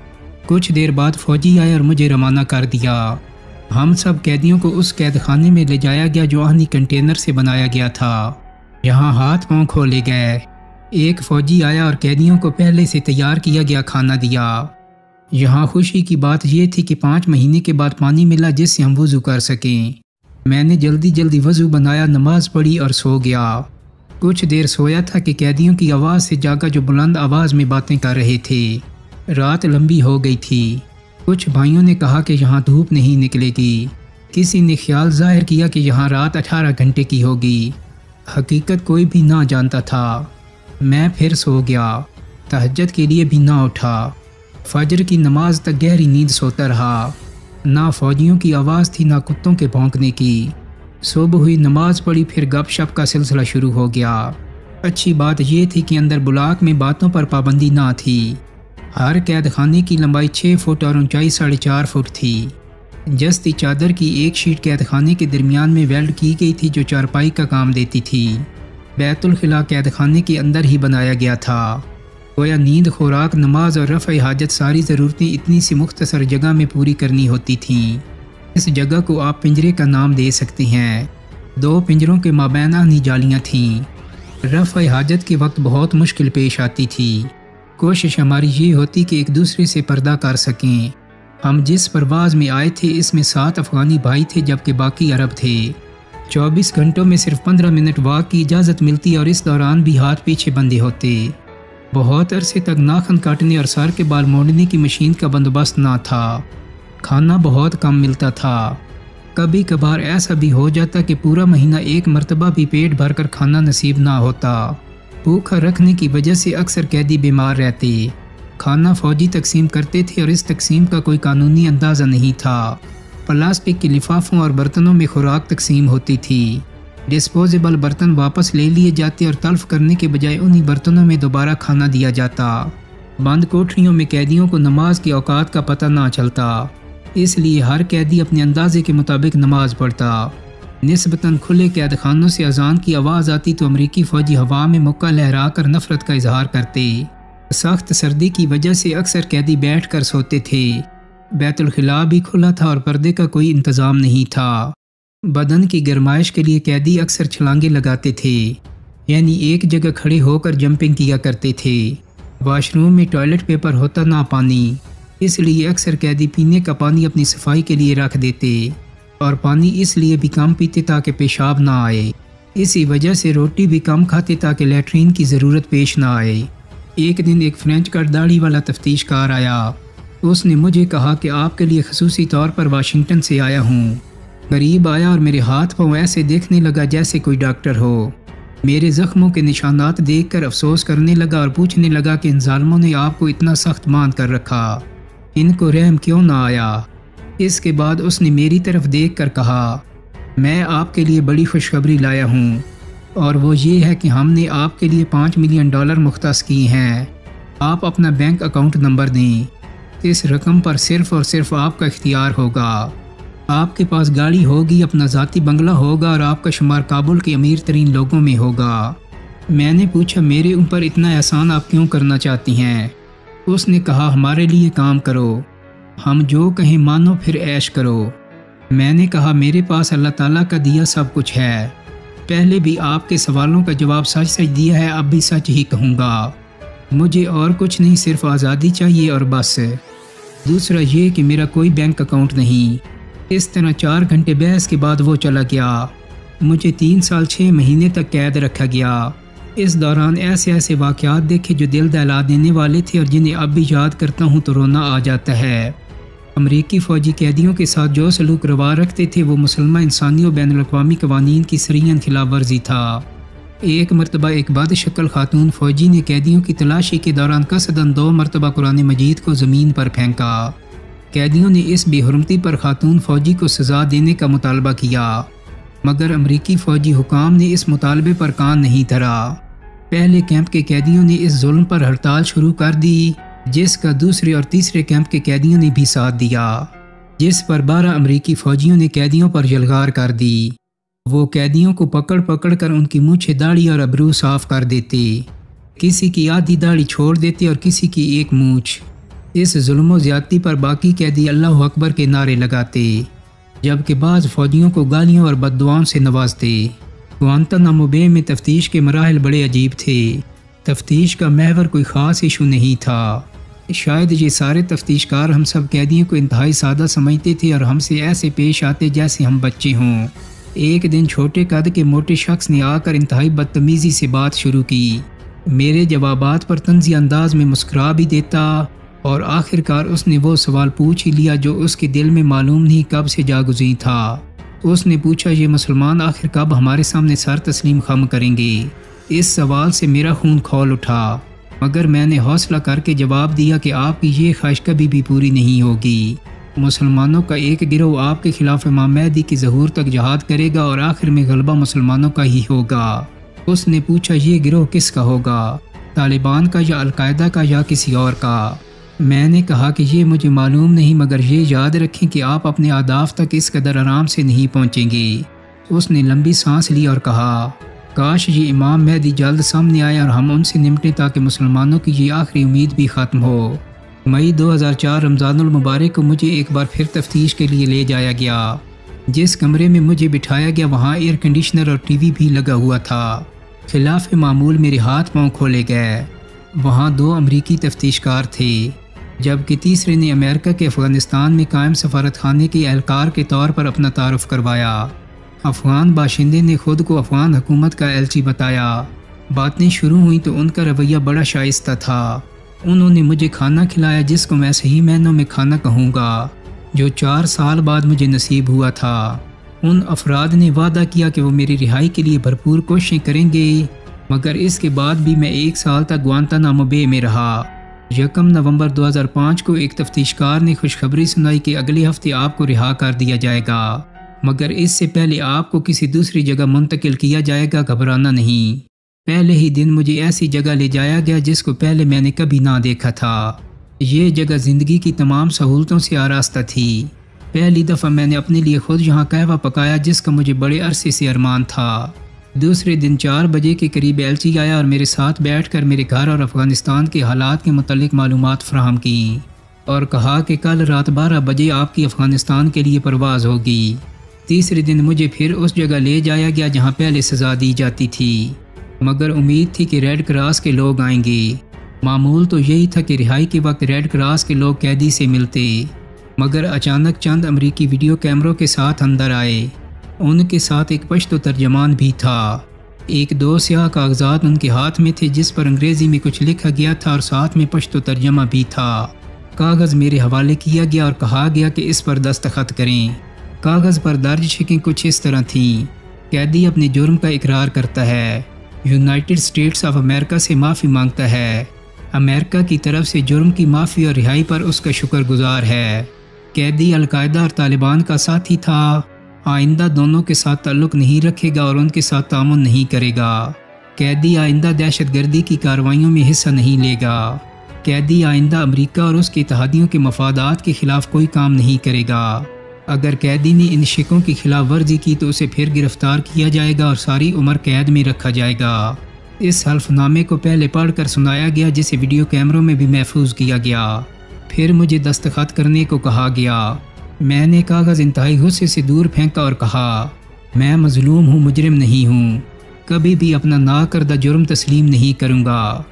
कुछ देर बाद फौजी आए और मुझे रवाना कर दिया। हम सब कैदियों को उस कैद खाने में ले जाया गया जो आहनी कंटेनर से बनाया गया था। यहाँ हाथ पाँव खोले गए। एक फौजी आया और कैदियों को पहले से तैयार किया गया खाना दिया। यहाँ खुशी की बात यह थी कि 5 महीने के बाद पानी मिला जिससे हम वज़ू कर सकें। मैंने जल्दी जल्दी वज़ू बनाया, नमाज पढ़ी और सो गया। कुछ देर सोया था कि कैदियों की आवाज़ से जागा जो बुलंद आवाज़ में बातें कर रहे थे। रात लंबी हो गई थी। कुछ भाइयों ने कहा कि यहाँ धूप नहीं निकलेगी। किसी ने ख्याल जाहिर किया कि यहाँ रात 18 घंटे की होगी। हकीकत कोई भी ना जानता था। मैं फिर सो गया, तहज्जुद के लिए भी ना उठा। फजर की नमाज तक गहरी नींद सोता रहा। ना फौजियों की आवाज़ थी, ना कुत्तों के भौंकने की। सुबह हुई, नमाज पढ़ी, फिर गपशप का सिलसिला शुरू हो गया। अच्छी बात यह थी कि अंदर बुलाक में बातों पर पाबंदी ना थी। हर कैद खाने की लंबाई 6 फुट और ऊंचाई 4.5 फुट थी। जस्ती चादर की एक शीट कैद खाने के दरमियान में वेल्ड की गई थी जो चारपाई का काम देती थी। बैतुल खिला कैद खाने के अंदर ही बनाया गया था। गोया नींद, खुराक, नमाज और रफ़ हाजत सारी ज़रूरतें इतनी सी मुख्तसर जगह में पूरी करनी होती थीं। इस जगह को आप पिंजरे का नाम दे सकते हैं। 2 पिंजरों के माबैन आहनी जालियाँ थीं। रफ़ हाजत के वक्त बहुत मुश्किल पेश आती थी। कोशिश हमारी ये होती कि एक दूसरे से पर्दा कर सकें। हम जिस परवाज़ में आए थे इसमें 7 अफ़गानी भाई थे जबकि बाकी अरब थे। 24 घंटों में सिर्फ 15 मिनट वॉक की इजाज़त मिलती और इस दौरान भी हाथ पीछे बंधे होते। बहुत अरसे तक नाखून काटने और सर के बाल मोड़ने की मशीन का बंदोबस्त ना था। खाना बहुत कम मिलता था। कभी कभार ऐसा भी हो जाता कि पूरा महीना एक मरतबा भी पेट भरकर खाना नसीब ना होता। भूखा रखने की वजह से अक्सर कैदी बीमार रहते। खाना फौजी तकसीम करते थे और इस तकसीम का कोई कानूनी अंदाज़ा नहीं था। प्लास्टिक के लिफाफों और बर्तनों में खुराक तकसीम होती थी। डिस्पोजेबल बर्तन वापस ले लिए जाते और तल्फ करने के बजाय उन्हीं बर्तनों में दोबारा खाना दिया जाता। बंद कोठरियों में कैदियों को नमाज के औकात का पता ना चलता, इसलिए हर कैदी अपने अंदाजे के मुताबिक नमाज पढ़ता। निस्बतन खुले कैद खानों से अजान की आवाज़ आती तो अमरीकी फ़ौजी हवा में मुक्का लहरा कर नफरत का इजहार करते। सख्त सर्दी की वजह से अक्सर कैदी बैठ कर सोते थे। बैतुल खिला भी खुला था और पर्दे का कोई इंतज़ाम नहीं था। बदन की गर्माइश के लिए कैदी अक्सर छलांगे लगाते थे, यानी एक जगह खड़े होकर जंपिंग किया करते थे। वाशरूम में टॉयलेट पेपर होता ना पानी, इसलिए अक्सर कैदी पीने का पानी अपनी सफाई के लिए रख देते और पानी इसलिए भी कम पीते ताकि पेशाब ना आए। इसी वजह से रोटी भी कम खाते ताकि लैट्रीन की ज़रूरत पेश ना आए। एक दिन एक फ्रेंच कट दाढ़ी वाला तफ्तीशकार आया। उसने मुझे कहा कि आपके लिए खसूसी तौर पर वाशिंगटन से आया हूँ। करीब आया और मेरे हाथ पाँव ऐसे देखने लगा जैसे कोई डॉक्टर हो। मेरे ज़ख्मों के निशानात देखकर अफसोस करने लगा और पूछने लगा कि इन जालिमों ने आपको इतना सख्त मान कर रखा, इनको रहम क्यों ना आया। इसके बाद उसने मेरी तरफ देख कर कहा, मैं आपके लिए बड़ी खुशखबरी लाया हूँ और वो ये है कि हमने आपके लिए $5 मिलियन मुख्तस किए हैं। आप अपना बैंक अकाउंट नंबर दें, इस रकम पर सिर्फ़ और सिर्फ आपका इख्तियार होगा। आपके पास गाड़ी होगी, अपना ज़ाती बंगला होगा और आपका शुमार काबुल के अमीर तरीन लोगों में होगा। मैंने पूछा, मेरे ऊपर इतना एहसान आप क्यों करना चाहती हैं। उसने कहा, हमारे लिए काम करो, हम जो कहें मानो फिर ऐश करो। मैंने कहा, मेरे पास अल्लाह ताला का दिया सब कुछ है। पहले भी आपके सवालों का जवाब सच सच दिया है, अब भी सच ही कहूँगा। मुझे और कुछ नहीं, सिर्फ आज़ादी चाहिए और बस। दूसरा ये कि मेरा कोई बैंक अकाउंट नहीं। इस तरह 4 घंटे बहस के बाद वो चला गया। मुझे 3 साल 6 महीने तक कैद रखा गया। इस दौरान ऐसे ऐसे वाक़यात देखे जो दिल दहला देने वाले थे और जिन्हें अब भी याद करता हूँ तो रोना आ जाता है। अमरीकी फ़ौजी कैदियों के साथ जो सलूक रवा रखते थे वो मुसलमान इंसानी और बैनुल अक़वामी कवानीन की सरीहन खिलाफ वर्जी था। एक मरतबा एक बदशक्ल खातून फ़ौजी ने कैदियों की तलाशी के दौरान कसदन 2 मरतबा कुरान मजीद को ज़मीन पर फेंका। कैदियों ने इस बेहुरमती पर खातून फ़ौजी को सज़ा देने का मुतालबा किया, मगर अमरीकी फ़ौजी हुकाम ने इस मुतालबे पर कान नहीं धरा। पहले कैंप के कैदियों ने इस जुल्म पर हड़ताल शुरू कर दी, जिसका दूसरे और तीसरे कैंप के कैदियों ने भी साथ दिया, जिस पर 12 अमरीकी फ़ौजियों ने कैदियों पर यलगार कर दी। वो कैदियों को पकड़ पकड़ कर उनकी मूछें, दाढ़ी और अबरू साफ़ कर देते। किसी की आधी दाढ़ी छोड़ देते और किसी की एक मूछ। इस जुल्म व ज़्यादती पर बाकी कैदी अल्लाह अकबर के नारे लगाते, जबकि बाज़ फ़ौजियों को गालियों और बद्दुआओं से नवाजते। गुआंतानामो बे में तफ्तीश के मराहिल बड़े अजीब थे। तफ्तीश का महवर कोई ख़ास इशू नहीं था। शायद ये सारे तफ्तीशकार हम सब कैदियों को इंतहाई सादा समझते थे और हमसे ऐसे पेश आते जैसे हम बच्चे हों। एक दिन छोटे कद के मोटे शख्स ने आकर इंतहाई बदतमीज़ी से बात शुरू की। मेरे जवाबात पर तंज़ी अंदाज में मुस्कुरा भी देता और आखिरकार उसने वो सवाल पूछ ही लिया जो उसके दिल में मालूम नहीं कब से जागुज़ी था। उसने पूछा, ये मुसलमान आखिर कब हमारे सामने सर तस्लीम खम करेंगे। इस सवाल से मेरा खून खौल उठा, मगर मैंने हौसला करके जवाब दिया कि आपकी ये ख्वाहिश कभी भी पूरी नहीं होगी। मुसलमानों का एक गिरोह आपके खिलाफ इमाम महदी की ज़हूर तक जहाद करेगा और आखिर में गलबा मुसलमानों का ही होगा। उसने पूछा, ये गिरोह किसका होगा, तालिबान का या अलकायदा का या किसी और का। मैंने कहा कि ये मुझे मालूम नहीं, मगर ये याद रखें कि आप अपने अहदाफ तक इस कदर आराम से नहीं पहुँचेंगे। उसने लंबी सांस ली और कहा, काश ये इमाम महदी जल्द सामने आए और हम उनसे निपटें ताकि मुसलमानों की ये आखिरी उम्मीद भी ख़त्म हो। मई 2004 रमज़ानुल मुबारक को मुझे एक बार फिर तफ्तीश के लिए ले जाया गया। जिस कमरे में मुझे बिठाया गया वहाँ एयर कंडीशनर और टीवी भी लगा हुआ था। खिलाफ मामूल मेरे हाथ पाँव खोले गए। वहाँ 2 अमरीकी तफ्तीशकार थे। जबकि तीसरे ने अमेरिका के अफ़गानिस्तान में कायम सफारत खाने के एहलकार के तौर पर अपना तारुफ करवाया। अफ़गान बाशिंदे ने खुद को अफ़गान हुकूमत का एलची बताया। बातें शुरू हुई तो उनका रवैया बड़ा शाइस्ता था। उन्होंने मुझे खाना खिलाया, जिसको मैं सही मायनों में खाना कहूँगा, जो 4 साल बाद मुझे नसीब हुआ था। उन अफराद ने वादा किया कि वो मेरी रिहाई के लिए भरपूर कोशिशें करेंगे, मगर इसके बाद भी मैं 1 साल तक ग्वांतानामो बे में रहा। 1 नवंबर 2005 को एक तफ्तीशकार ने खुशखबरी सुनाई कि अगले हफ्ते आपको रिहा कर दिया जाएगा, मगर इससे पहले आपको किसी दूसरी जगह मुंतकिल किया जाएगा, घबराना नहीं। पहले ही दिन मुझे ऐसी जगह ले जाया गया जिसको पहले मैंने कभी ना देखा था। ये जगह ज़िंदगी की तमाम सहूलतों से आरास्ता थी। पहली दफ़ा मैंने अपने लिए खुद यहाँ कहवा पकाया, जिसका मुझे बड़े अरसे से अरमान था। दूसरे दिन 4 बजे के करीब एलची आया और मेरे साथ बैठकर मेरे घर और अफ़गानिस्तान के हालात के मुतालिक मालूमात फराहम की और कहा कि कल रात 12 बजे आपकी अफ़गानिस्तान के लिए परवाज़ होगी। तीसरे दिन मुझे फिर उस जगह ले जाया गया जहाँ पहले सज़ा दी जाती थी, मगर उम्मीद थी कि रेड क्रॉस के लोग आएंगे। मामूल तो यही था कि रिहाई के वक्त रेड क्रॉस के लोग कैदी से मिलते, मगर अचानक चंद अमरीकी वीडियो कैमरों के साथ अंदर आए। उनके साथ एक पश्तो तर्जमान भी था। एक 2 स्याह कागजात उनके हाथ में थे जिस पर अंग्रेज़ी में कुछ लिखा गया था और साथ में पश्तो तर्जमा भी था। कागज़ मेरे हवाले किया गया और कहा गया कि इस पर दस्तखत करें। कागज़ पर दर्ज शिकें कुछ इस तरह थीं। कैदी अपने जुर्म का इकरार करता है, यूनाइटेड स्टेट्स ऑफ अमेरिका से माफ़ी मांगता है, अमेरिका की तरफ से जुर्म की माफ़ी और रिहाई पर उसका शुक्रगुजार है। कैदी अलकायदा और तालिबान का साथी था, आइंदा दोनों के साथ ताल्लुक़ नहीं रखेगा और उनके साथ तामुन नहीं करेगा। कैदी आइंदा दहशतगर्दी की कार्रवाइयों में हिस्सा नहीं लेगा। कैदी आइंदा अमेरिका और उसके इत्तेहादियों के मफादात के ख़िलाफ़ कोई काम नहीं करेगा। अगर कैदी ने इन शिकों की खिलाफ वर्जी की तो उसे फिर गिरफ्तार किया जाएगा और सारी उम्र कैद में रखा जाएगा। इस हल्फनामे को पहले पढ़कर सुनाया गया, जिसे वीडियो कैमरों में भी महफूज किया गया। फिर मुझे दस्तखत करने को कहा गया। मैंने कागज़ इंतहाई गुस्से से दूर फेंका और कहा, मैं मजलूम हूँ, मुजरिम नहीं हूँ। कभी भी अपना ना करदा जुर्म तस्लीम नहीं करूँगा,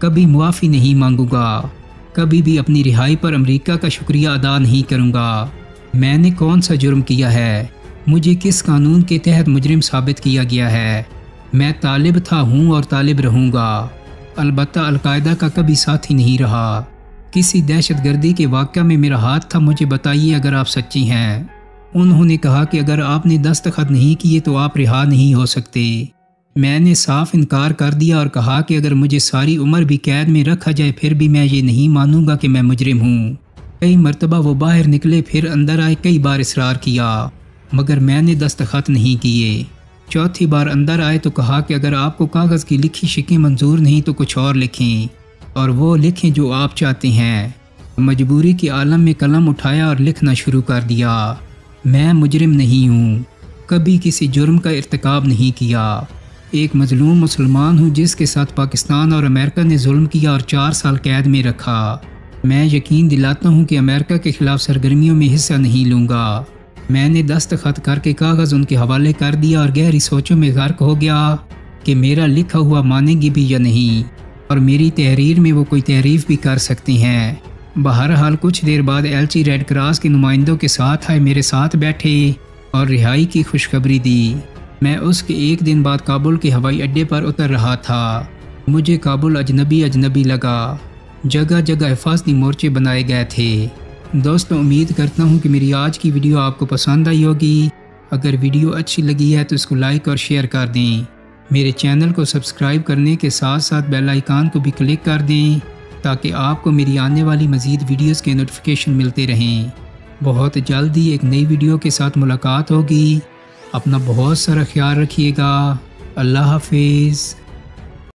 कभी मुआफ़ी नहीं मांगूंगा, कभी भी अपनी रिहाई पर अमेरिका का शुक्रिया अदा नहीं करूँगा। मैंने कौन सा जुर्म किया है? मुझे किस कानून के तहत मुजरिम साबित किया गया है? मैं तालिब था, हूँ और तालिब रहूँगा। अलबत्ता अलकायदा का कभी साथी नहीं रहा। किसी दहशतगर्दी के वाक़या में मेरा हाथ था। मुझे बताइए अगर आप सच्ची हैं। उन्होंने कहा कि अगर आपने दस्तखत नहीं किए तो आप रिहा नहीं हो सकते। मैंने साफ इनकार कर दिया और कहा कि अगर मुझे सारी उम्र भी कैद में रखा जाए फिर भी मैं ये नहीं मानूंगा कि मैं मुजरिम हूँ। कई मरतबा वो बाहर निकले, फिर अंदर आए, कई बार इसरार किया, मगर मैंने दस्तखत नहीं किए। चौथी बार अंदर आए तो कहा कि अगर आपको कागज़ की लिखी शिकें मंजूर नहीं तो कुछ और लिखें, और वो लिखें जो आप चाहते हैं। मजबूरी के आलम में कलम उठाया और लिखना शुरू कर दिया। मैं मुजरिम नहीं हूँ, कभी किसी जुर्म का इर्तिकाब नहीं किया। एक मजलूम मुसलमान हूँ जिसके साथ पाकिस्तान और अमेरिका ने जुल्म किया और 4 साल कैद में रखा। मैं यकीन दिलाता हूँ कि अमेरिका के ख़िलाफ़ सरगर्मियों में हिस्सा नहीं लूँगा। मैंने दस्तखत करके कागज़ उनके हवाले कर दिया और गहरी सोचों में गर्क हो गया कि मेरा लिखा हुआ मानेंगे भी या नहीं, और मेरी तहरीर में वो कोई तहरीफ भी कर सकती हैं। बहरहाल कुछ देर बाद एलची रेड क्रॉस के नुमाइंदों के साथ आए, मेरे साथ बैठे और रिहाई की खुशखबरी दी। मैं उसके 1 दिन बाद काबुल के हवाई अड्डे पर उतर रहा था। मुझे काबुल अजनबी अजनबी लगा। जगह जगह हिफाजती मोर्चे बनाए गए थे। दोस्तों, उम्मीद करता हूँ कि मेरी आज की वीडियो आपको पसंद आई होगी। अगर वीडियो अच्छी लगी है तो इसको लाइक और शेयर कर दें। मेरे चैनल को सब्सक्राइब करने के साथ साथ बेल आइकन को भी क्लिक कर दें ताकि आपको मेरी आने वाली मज़ीद वीडियोस के नोटिफिकेशन मिलते रहें। बहुत जल्दी एक नई वीडियो के साथ मुलाकात होगी। अपना बहुत सारा ख्याल रखिएगा। अल्लाह हाफिज़।